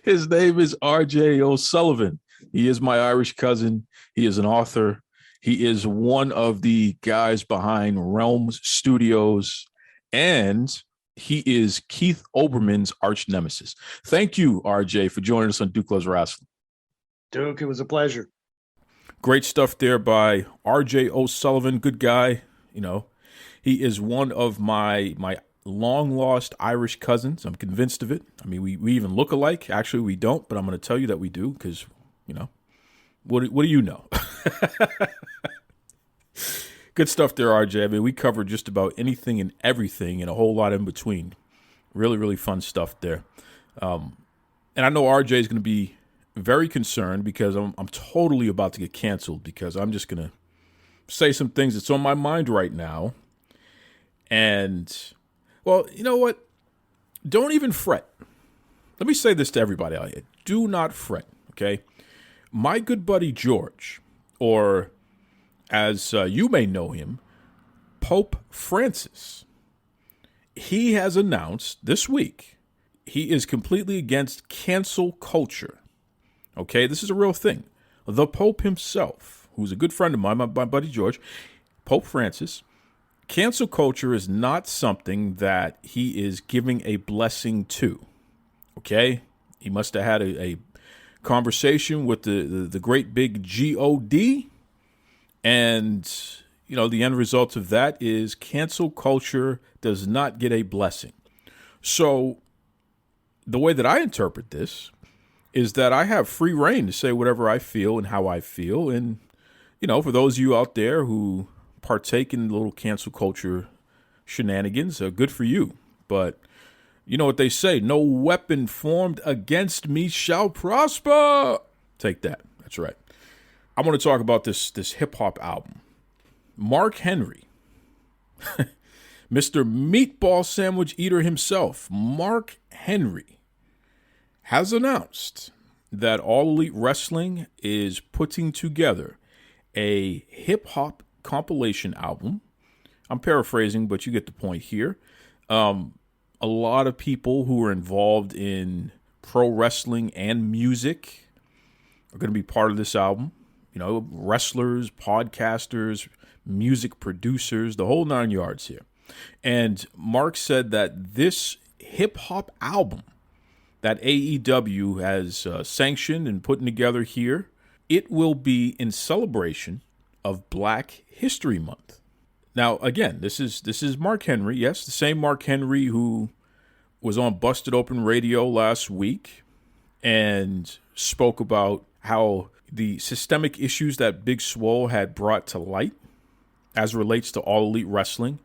His name is R.J. O'Sullivan. He is my Irish cousin. He is an author. He is one of the guys behind Realms Studios, and he is Keith Olberman's arch nemesis. Thank you, R.J., for joining us on Duke Loves Rasslin. Duke, it was a pleasure. Great stuff there by R.J. O'Sullivan. Good guy. He is one of my long-lost Irish cousins. I'm convinced of it. I mean, we even look alike. Actually, we don't, but I'm going to tell you that we do because, what do you know? Good stuff there, RJ. I mean, we covered just about anything and everything and a whole lot in between. Really, really fun stuff there. And I know RJ is going to be very concerned because I'm totally about to get canceled because I'm just going to say some things that's on my mind right now. And, well, you know what? Don't even fret. Let me say this to everybody out here. Do not fret, okay? My good buddy George, or as you may know him, Pope Francis, he has announced this week he is completely against cancel culture. Okay, this is a real thing. The Pope himself, who's a good friend of mine, my buddy George, Pope Francis, cancel culture is not something that he is giving a blessing to. Okay, he must have had a conversation with the great big God, and the end result of that is cancel culture does not get a blessing. So the way that I interpret this is that I have free reign to say whatever I feel and how I feel. And, for those of you out there who partake in little cancel culture shenanigans, good for you. But you know what they say, no weapon formed against me shall prosper. Take that. That's right. I want to talk about this hip-hop album. Mark Henry, Mr. Meatball Sandwich Eater himself, Mark Henry, has announced that All Elite Wrestling is putting together a hip-hop compilation album. I'm paraphrasing, but you get the point here. A lot of people who are involved in pro wrestling and music are going to be part of this album. wrestlers, podcasters, music producers, the whole 9 yards here. And Mark said that this hip-hop album that AEW has sanctioned and putting together here, it will be in celebration of Black History Month. Now, again, this is Mark Henry. Yes, the same Mark Henry who was on Busted Open Radio last week and spoke about how the systemic issues that Big Swole had brought to light as relates to All Elite Wrestling,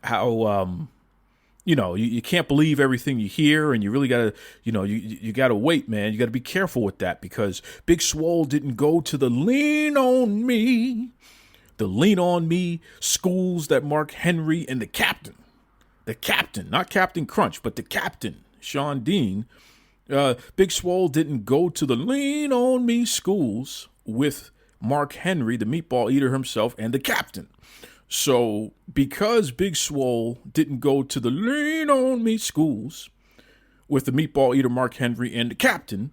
how you can't believe everything you hear, and you really gotta, you gotta wait, man. You gotta be careful with that, because Big Swole didn't go to the Lean On Me schools that Mark Henry and the captain, not Captain Crunch, but the captain, Sean Dean, Big Swole didn't go to the Lean On Me schools with Mark Henry, the meatball eater himself, and the captain. So because Big Swole didn't go to the Lean On Me schools with the meatball eater Mark Henry and the captain,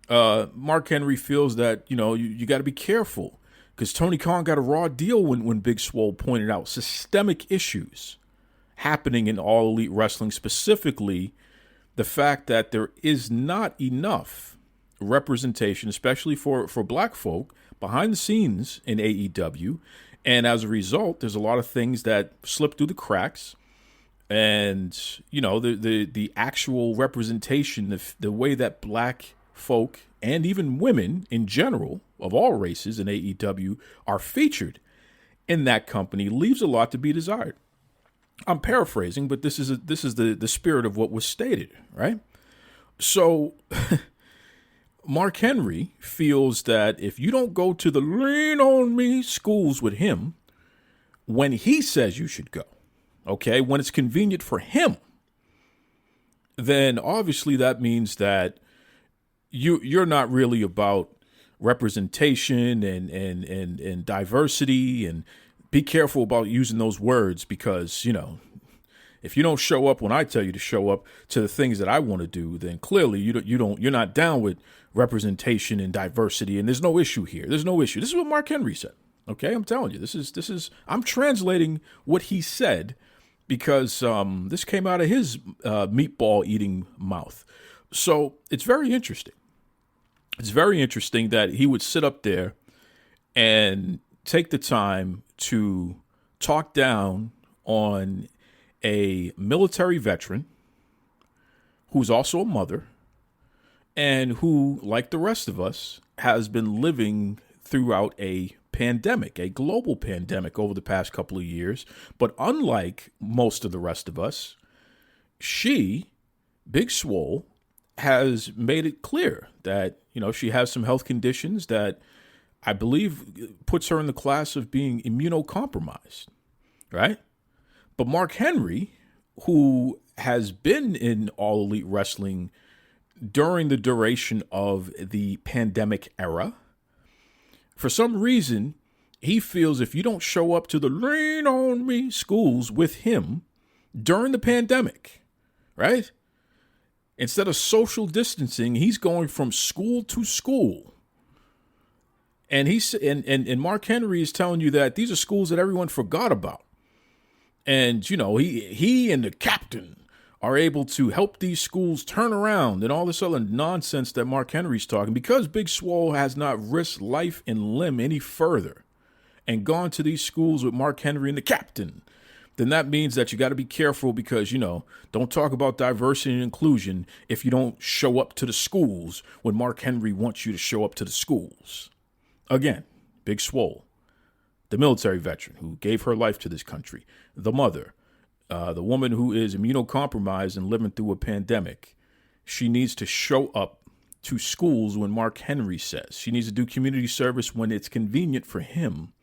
Mark Henry feels that, you got to be careful, because Tony Khan got a raw deal when Big Swole pointed out systemic issues happening in All Elite Wrestling, specifically the fact that there is not enough representation, especially for black folk, behind the scenes in AEW. And as a result, there's a lot of things that slip through the cracks. And, the actual representation, the way that black folk and even women in general of all races in AEW are featured in that company leaves a lot to be desired. I'm paraphrasing, but this is the spirit of what was stated, right? So Mark Henry feels that if you don't go to the Lean On Me schools with him when he says you should go, okay, when it's convenient for him, then obviously that means that you're not really about representation and diversity. And be careful about using those words, because, if you don't show up when I tell you to show up to the things that I want to do, then clearly you're not down with representation and diversity, and there's no issue here. There's no issue. This is what Mark Henry said. Okay, I'm telling you, this is I'm translating what he said, because this came out of his meatball eating mouth. So it's very interesting. It's very interesting that he would sit up there and take the time to talk down on a military veteran who's also a mother, and who, like the rest of us, has been living throughout a pandemic, a global pandemic over the past couple of years. But unlike most of the rest of us, she, Big Swole, has made it clear that, she has some health conditions that I believe puts her in the class of being immunocompromised, right? But Mark Henry, who has been in All Elite Wrestling during the duration of the pandemic era, for some reason, he feels if you don't show up to the Lean On Me schools with him during the pandemic, right? Instead of social distancing, he's going from school to school. And and Mark Henry is telling you that these are schools that everyone forgot about. And, he and the captain are able to help these schools turn around and all this other nonsense that Mark Henry's talking. Because Big Swole has not risked life and limb any further and gone to these schools with Mark Henry and the captain, then that means that you got to be careful, because, don't talk about diversity and inclusion if you don't show up to the schools when Mark Henry wants you to show up to the schools. Again, Big Swole, the military veteran who gave her life to this country, the mother, the woman who is immunocompromised and living through a pandemic. She needs to show up to schools when Mark Henry says. She needs to do community service when it's convenient for him,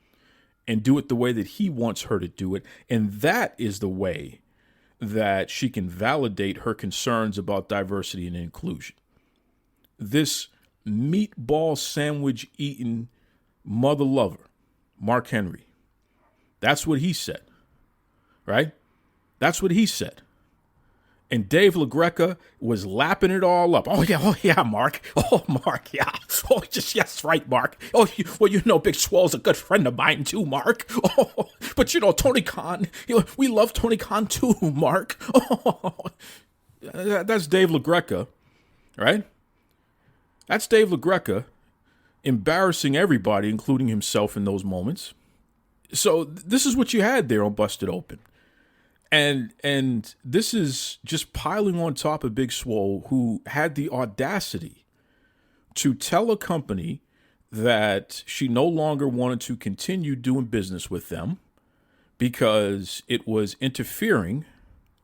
and do it the way that he wants her to do it. And that is the way that she can validate her concerns about diversity and inclusion. This meatball sandwich eating mother lover, Mark Henry, that's what he said, right? That's what he said. And Dave LaGreca was lapping it all up. Oh, yeah, Mark. Oh, Mark, yeah. Oh, just, yes, right, Mark. Oh, Big Swell's a good friend of mine, too, Mark. Oh, but, Tony Khan, we love Tony Khan, too, Mark. Oh, that's Dave LaGreca, right? That's Dave LaGreca embarrassing everybody, including himself in those moments. So this is what you had there on Busted Open. And this is just piling on top of Big Swole, who had the audacity to tell a company that she no longer wanted to continue doing business with them because it was interfering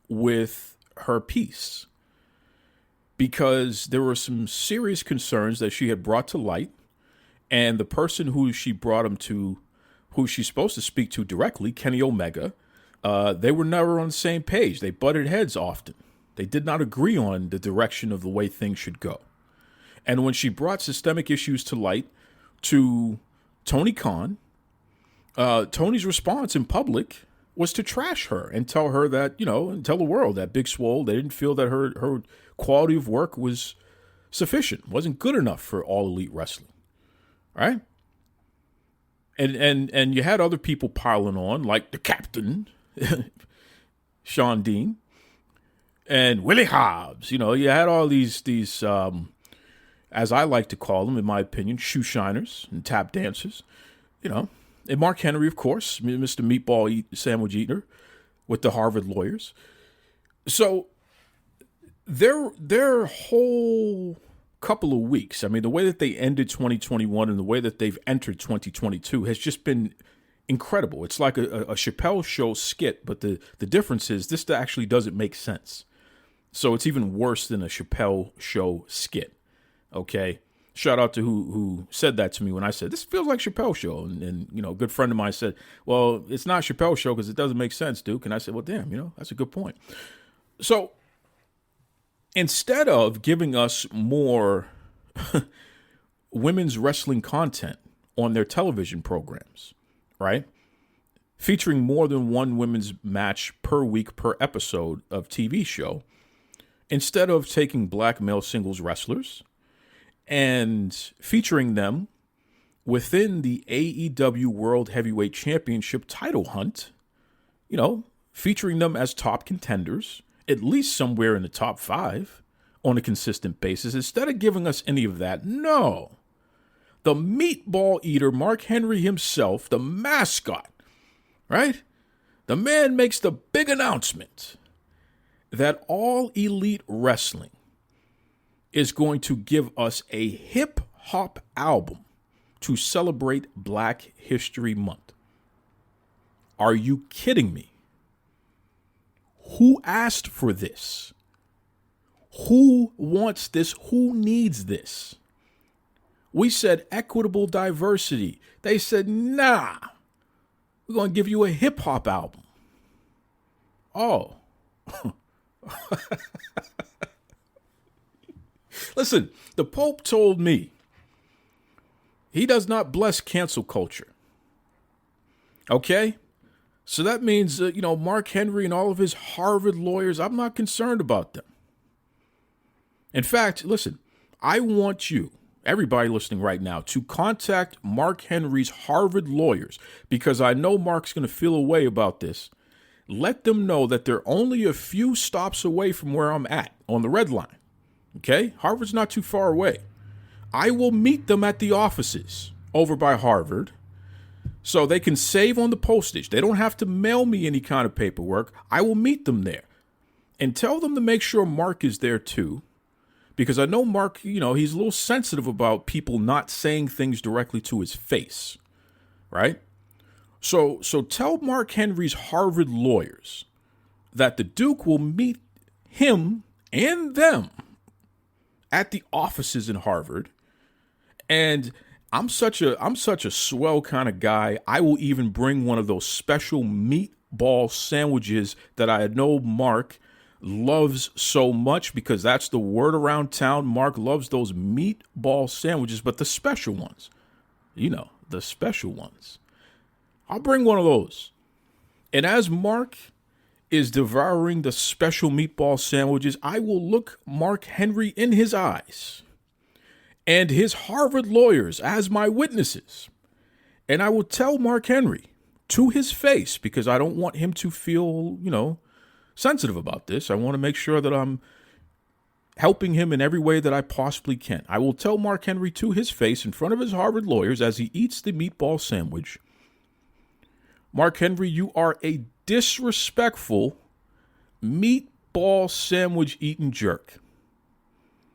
with her peace. Because there were some serious concerns that she had brought to light, and the person who she brought them to, who she's supposed to speak to directly, Kenny Omega, they were never on the same page. They butted heads often. They did not agree on the direction of the way things should go. And when she brought systemic issues to light to Tony Khan, Tony's response in public was to trash her and tell her that, and tell the world that Big Swole, they didn't feel that her quality of work was sufficient, wasn't good enough for All Elite Wrestling, right? And you had other people piling on, like the captain, Sean Dean, and Willie Hobbs. You had all these as I like to call them, in my opinion, shoe shiners and tap dancers, and Mark Henry, of course, Mr. Meatball Sandwich Eater with the Harvard lawyers. So their whole couple of weeks, I mean, the way that they ended 2021 and the way that they've entered 2022 has just been incredible. It's like a Chappelle Show skit, but the difference is this actually doesn't make sense. So it's even worse than a Chappelle Show skit, okay? Shout out to who said that to me when I said, this feels like Chappelle Show. And a good friend of mine said, well, it's not Chappelle Show because it doesn't make sense, Duke. And I said, well, damn, that's a good point. So instead of giving us more women's wrestling content on their television programs, right, featuring more than one women's match per week per episode of TV show, instead of taking black male singles wrestlers and featuring them within the AEW World Heavyweight Championship title hunt, featuring them as top contenders, at least somewhere in the top 5 on a consistent basis, instead of giving us any of that, no. The meatball eater, Mark Henry himself, the mascot, right? The man makes the big announcement that All Elite Wrestling is going to give us a hip-hop album to celebrate Black History Month. Are you kidding me? Who asked for this? Who wants this? Who needs this? We said equitable diversity. They said, nah, we're going to give you a hip-hop album. Oh. Listen, the Pope told me he does not bless cancel culture. Okay? So that means, Mark Henry and all of his Harvard lawyers, I'm not concerned about them. In fact, listen, I want you, everybody listening right now, to contact Mark Henry's Harvard lawyers, because I know Mark's going to feel a way about this. Let them know that they're only a few stops away from where I'm at on the red line. Okay? Harvard's not too far away. I will meet them at the offices over by Harvard so they can save on the postage. They don't have to mail me any kind of paperwork. I will meet them there and tell them to make sure Mark is there too, because I know Mark, he's a little sensitive about people not saying things directly to his face, right? So tell Mark Henry's Harvard lawyers that the Duke will meet him and them at the offices in Harvard. And I'm such a swell kind of guy. I will even bring one of those special meatball sandwiches that I know Mark loves so much, because that's the word around town. Mark loves those meatball sandwiches, but the special ones, the special ones. I'll bring one of those. And as Mark is devouring the special meatball sandwiches, I will look Mark Henry in his eyes and his Harvard lawyers as my witnesses. And I will tell Mark Henry to his face, because I don't want him to feel, sensitive about this. I want to make sure that I'm helping him in every way that I possibly can. I will tell Mark Henry to his face in front of his Harvard lawyers as he eats the meatball sandwich, Mark Henry, you are a disrespectful meatball sandwich eating jerk.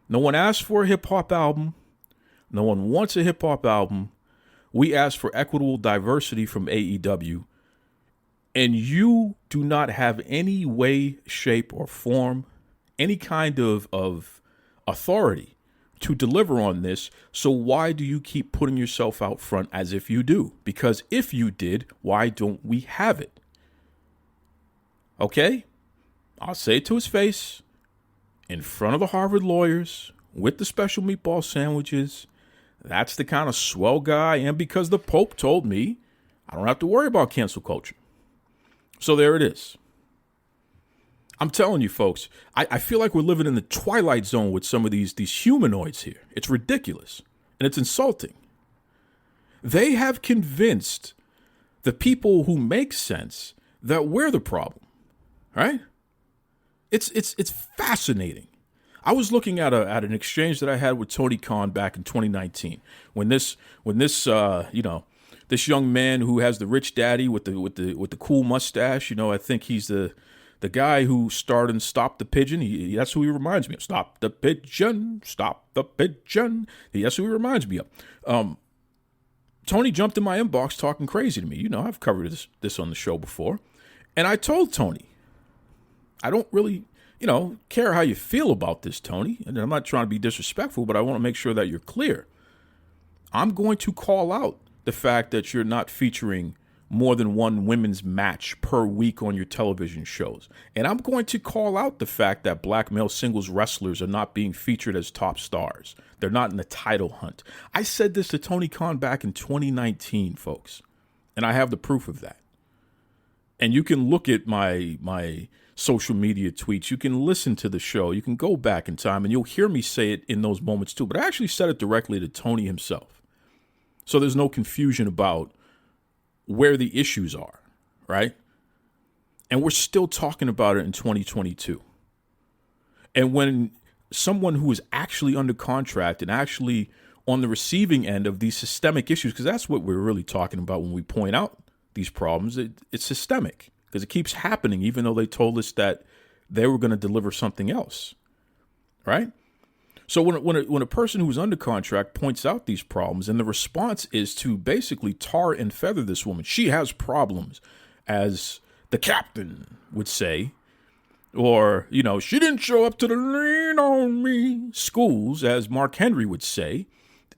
No one asked for a hip-hop album. No one wants a hip-hop album. We asked for equitable diversity from AEW. And you do not have any way, shape, or form, any kind of authority to deliver on this. So why do you keep putting yourself out front as if you do? Because if you did, why don't we have it? Okay? I'll say it to his face, in front of the Harvard lawyers, with the special meatball sandwiches. That's the kind of swell guy I am, because the Pope told me I don't have to worry about cancel culture. So there it is. I'm telling you, folks, I feel like we're living in the Twilight Zone with some of these humanoids here. It's ridiculous, and it's insulting. They have convinced the people who make sense that we're the problem, right? It's fascinating. I was looking at an exchange that I had with Tony Khan back in 2019 when this young man who has the rich daddy with the cool mustache, I think he's the guy who starred in Stop the Pigeon. That's who he reminds me of. Stop the pigeon, stop the pigeon. That's who he reminds me of. Tony jumped in my inbox talking crazy to me. I've covered this on the show before. And I told Tony, I don't really, care how you feel about this, Tony. And I'm not trying to be disrespectful, but I want to make sure that you're clear. I'm going to call out the fact that you're not featuring more than one women's match per week on your television shows. And I'm going to call out the fact that black male singles wrestlers are not being featured as top stars. They're not in the title hunt. I said this to Tony Khan back in 2019, folks. And I have the proof of that. And you can look at my social media tweets. You can listen to the show. You can go back in time and you'll hear me say it in those moments too. But I actually said it directly to Tony himself. So there's no confusion about where the issues are, right? And we're still talking about it in 2022. And when someone who is actually under contract and actually on the receiving end of these systemic issues, because that's what we're really talking about when we point out these problems, it's systemic because it keeps happening, even though they told us that they were going to deliver something else, right? So when a person who's under contract points out these problems, and the response is to basically tar and feather this woman, she has problems, as the captain would say, or, she didn't show up to the lean on me schools, as Mark Henry would say,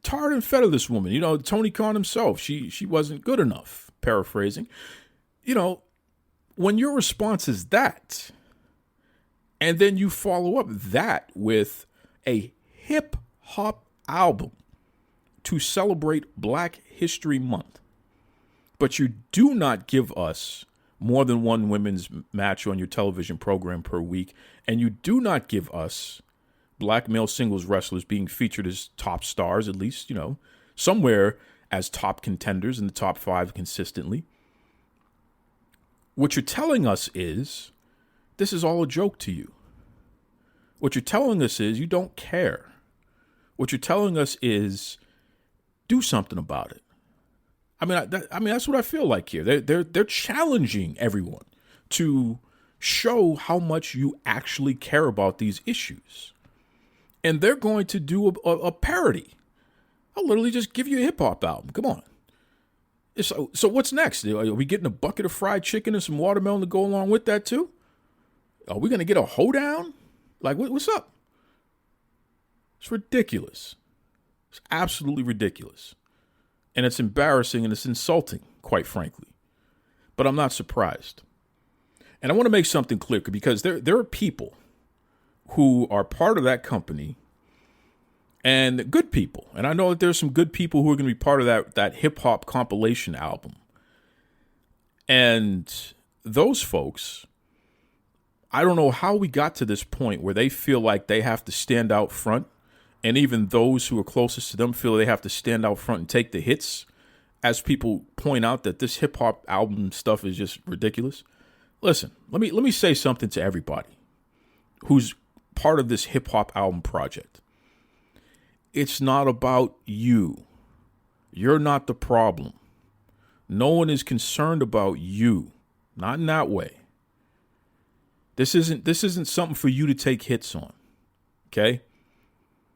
tar and feather this woman. Tony Khan himself, she wasn't good enough, paraphrasing. When your response is that, and then you follow up that with a hip-hop album to celebrate Black History Month, but you do not give us more than one women's match on your television program per week, and you do not give us black male singles wrestlers being featured as top stars, at least, somewhere as top contenders in the top 5 consistently. What you're telling us is this is all a joke to you. What you're telling us is you don't care. What you're telling us is do something about it. I mean, that's what I feel like here. They're challenging everyone to show how much you actually care about these issues. And they're going to do a parody. I'll literally just give you a hip-hop album. Come on. So what's next? Are we getting a bucket of fried chicken and some watermelon to go along with that too? Are we going to get a hoedown? Like, what's up? It's ridiculous. It's absolutely ridiculous. And it's embarrassing and it's insulting, quite frankly. But I'm not surprised. And I want to make something clear, because there are people who are part of that company, and good people. And I know that there's some good people who are going to be part of that hip-hop compilation album. And those folks I don't know how we got to this point where they feel like they have to stand out front, and even those who are closest to them feel they have to stand out front and take the hits, as people point out that this hip hop album stuff is just ridiculous. Listen, let me say something to everybody who's part of this hip hop album project. It's not about you. You're not the problem. No one is concerned about you. Not in that way. This isn't something for you to take hits on. Okay?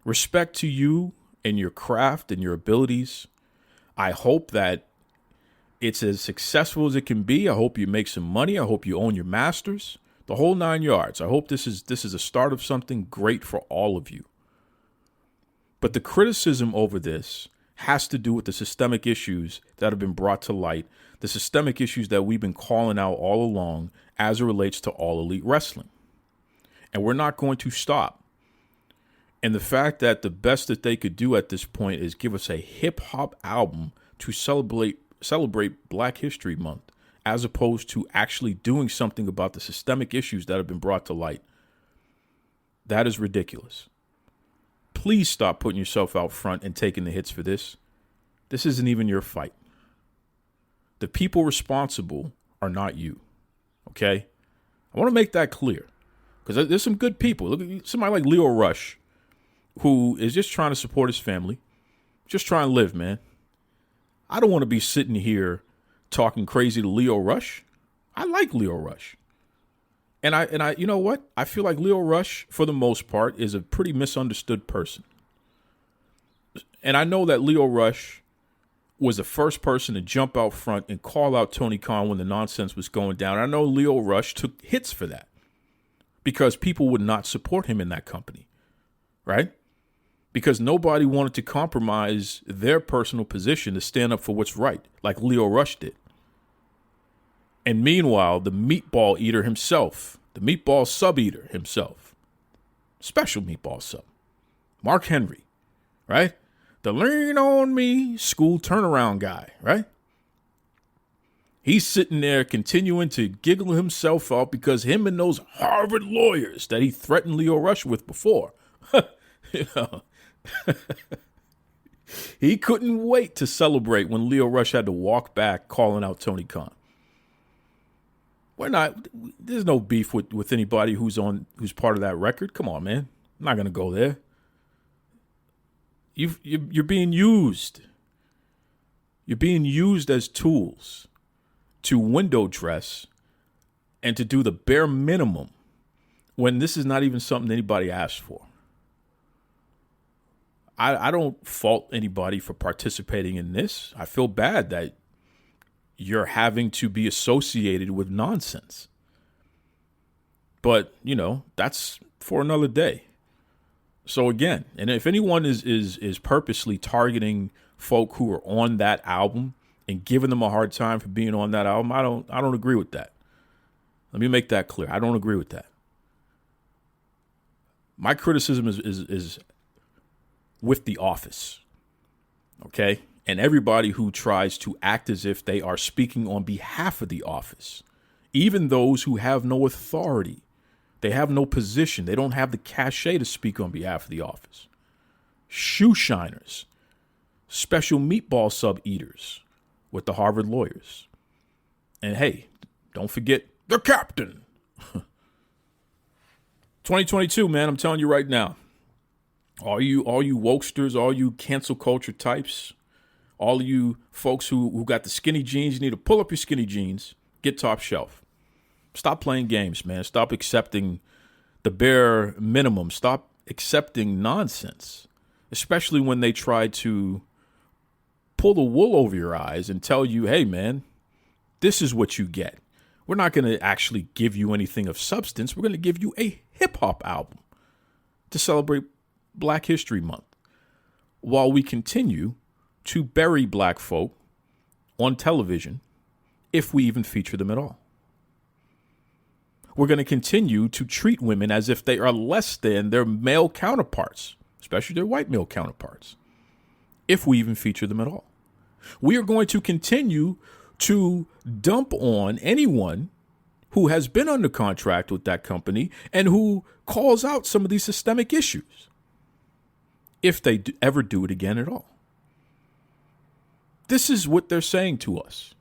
Respect to you and your craft and your abilities. I hope that it's as successful as it can be. I hope you make some money. I hope you own your masters. The whole 9 yards. I hope this is a start of something great for all of you. But the criticism over this has to do with the systemic issues that have been brought to light, the systemic issues that we've been calling out all along as it relates to All Elite Wrestling. And we're not going to stop. And the fact that the best that they could do at this point is give us a hip hop album to celebrate Black History Month, as opposed to actually doing something about the systemic issues that have been brought to light. That is ridiculous. Please stop putting yourself out front and taking the hits for this. This isn't even your fight. The people responsible are not you. Okay? I want to make that clear. Because there's some good people. Look at somebody like Leo Rush, who is just trying to support his family. Just trying to live, man. I don't want to be sitting here talking crazy to Leo Rush. I like Leo Rush. And I, you know what? I feel like Leo Rush, for the most part, is a pretty misunderstood person. And I know that Leo Rush was the first person to jump out front and call out Tony Khan when the nonsense was going down. I know Leo Rush took hits for that because people would not support him in that company, right? Because nobody wanted to compromise their personal position to stand up for what's right, like Leo Rush did. And meanwhile, the meatball eater himself, the meatball sub eater himself, special meatball sub, Mark Henry, right? The lean on me school turnaround guy, right? He's sitting there continuing to giggle himself out because him and those Harvard lawyers that he threatened Leo Rush with before, you know, he couldn't wait to celebrate when Leo Rush had to walk back calling out Tony Khan. There's no beef with anybody who's part of that record. Come on, man. I'm not going to go there. You're being used. You're being used as tools to window dress and to do the bare minimum when this is not even something anybody asked for. I don't fault anybody for participating in this. I feel bad that you're having to be associated with nonsense. But, you know, that's for another day. So again, and if anyone is purposely targeting folk who are on that album and giving them a hard time for being on that album, I don't agree with that. Let me make that clear. I don't agree with that. My criticism is with The Office. Okay? And everybody who tries to act as if they are speaking on behalf of The Office, even those who have no authority, they have no position, they don't have the cachet to speak on behalf of The Office. Shoe shiners, special meatball sub eaters with the Harvard lawyers. And hey, don't forget the captain. 2022, man, I'm telling you right now. All you wokesters, all you cancel culture types, all of you folks who got the skinny jeans, you need to pull up your skinny jeans, get top shelf. Stop playing games, man. Stop accepting the bare minimum. Stop accepting nonsense, especially when they try to pull the wool over your eyes and tell you, hey, man, this is what you get. We're not going to actually give you anything of substance. We're going to give you a hip-hop album to celebrate Black History Month while we continue to bury black folk on television if we even feature them at all. We're going to continue to treat women as if they are less than their male counterparts, especially their white male counterparts, if we even feature them at all. We are going to continue to dump on anyone who has been under contract with that company and who calls out some of these systemic issues if they ever do it again at all. This is what they're saying to us.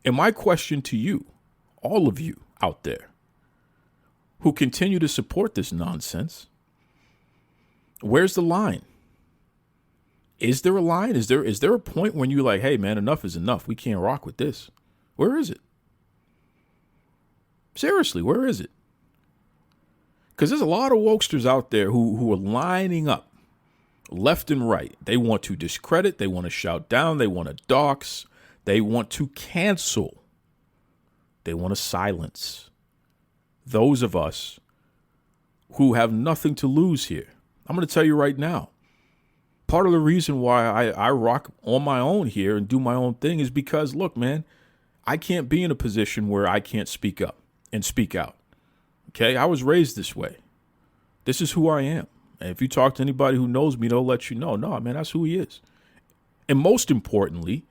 And my question to you, all of you out there who continue to support this nonsense, where's the line? Is there a line? Is there a point when you're like, hey, man, enough is enough. We can't rock with this. Where is it? Seriously, where is it? Because there's a lot of wokesters out there who are lining up left and right. They want to discredit. They want to shout down. They want to dox. They want to cancel. They want to silence those of us who have nothing to lose here. I'm going to tell you right now. Part of the reason why I rock on my own here and do my own thing is because, look, man, I can't be in a position where I can't speak up and speak out. Okay? I was raised this way. This is who I am. And if you talk to anybody who knows me, they'll let you know, no, man, that's who he is. And most importantly,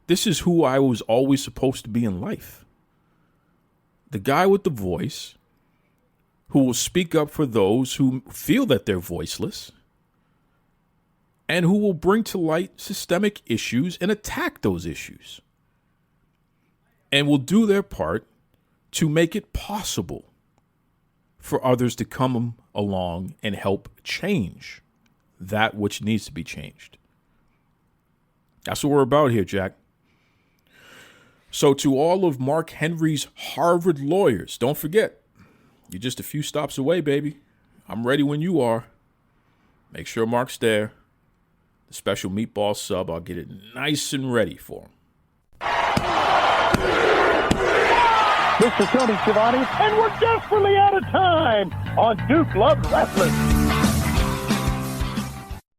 this is who I was always supposed to be in life. The guy with the voice who will speak up for those who feel that they're voiceless, and who will bring to light systemic issues and attack those issues, and will do their part to make it possible for others to come along and help change that which needs to be changed. That's what we're about here, Jack. So to all of Mark Henry's Harvard lawyers, don't forget, you're just a few stops away, baby. I'm ready when you are. Make sure Mark's there. The special meatball sub, I'll get it nice and ready for him. This is Tony Schiavone, and we're desperately out of time on Duke Loves Wrestling.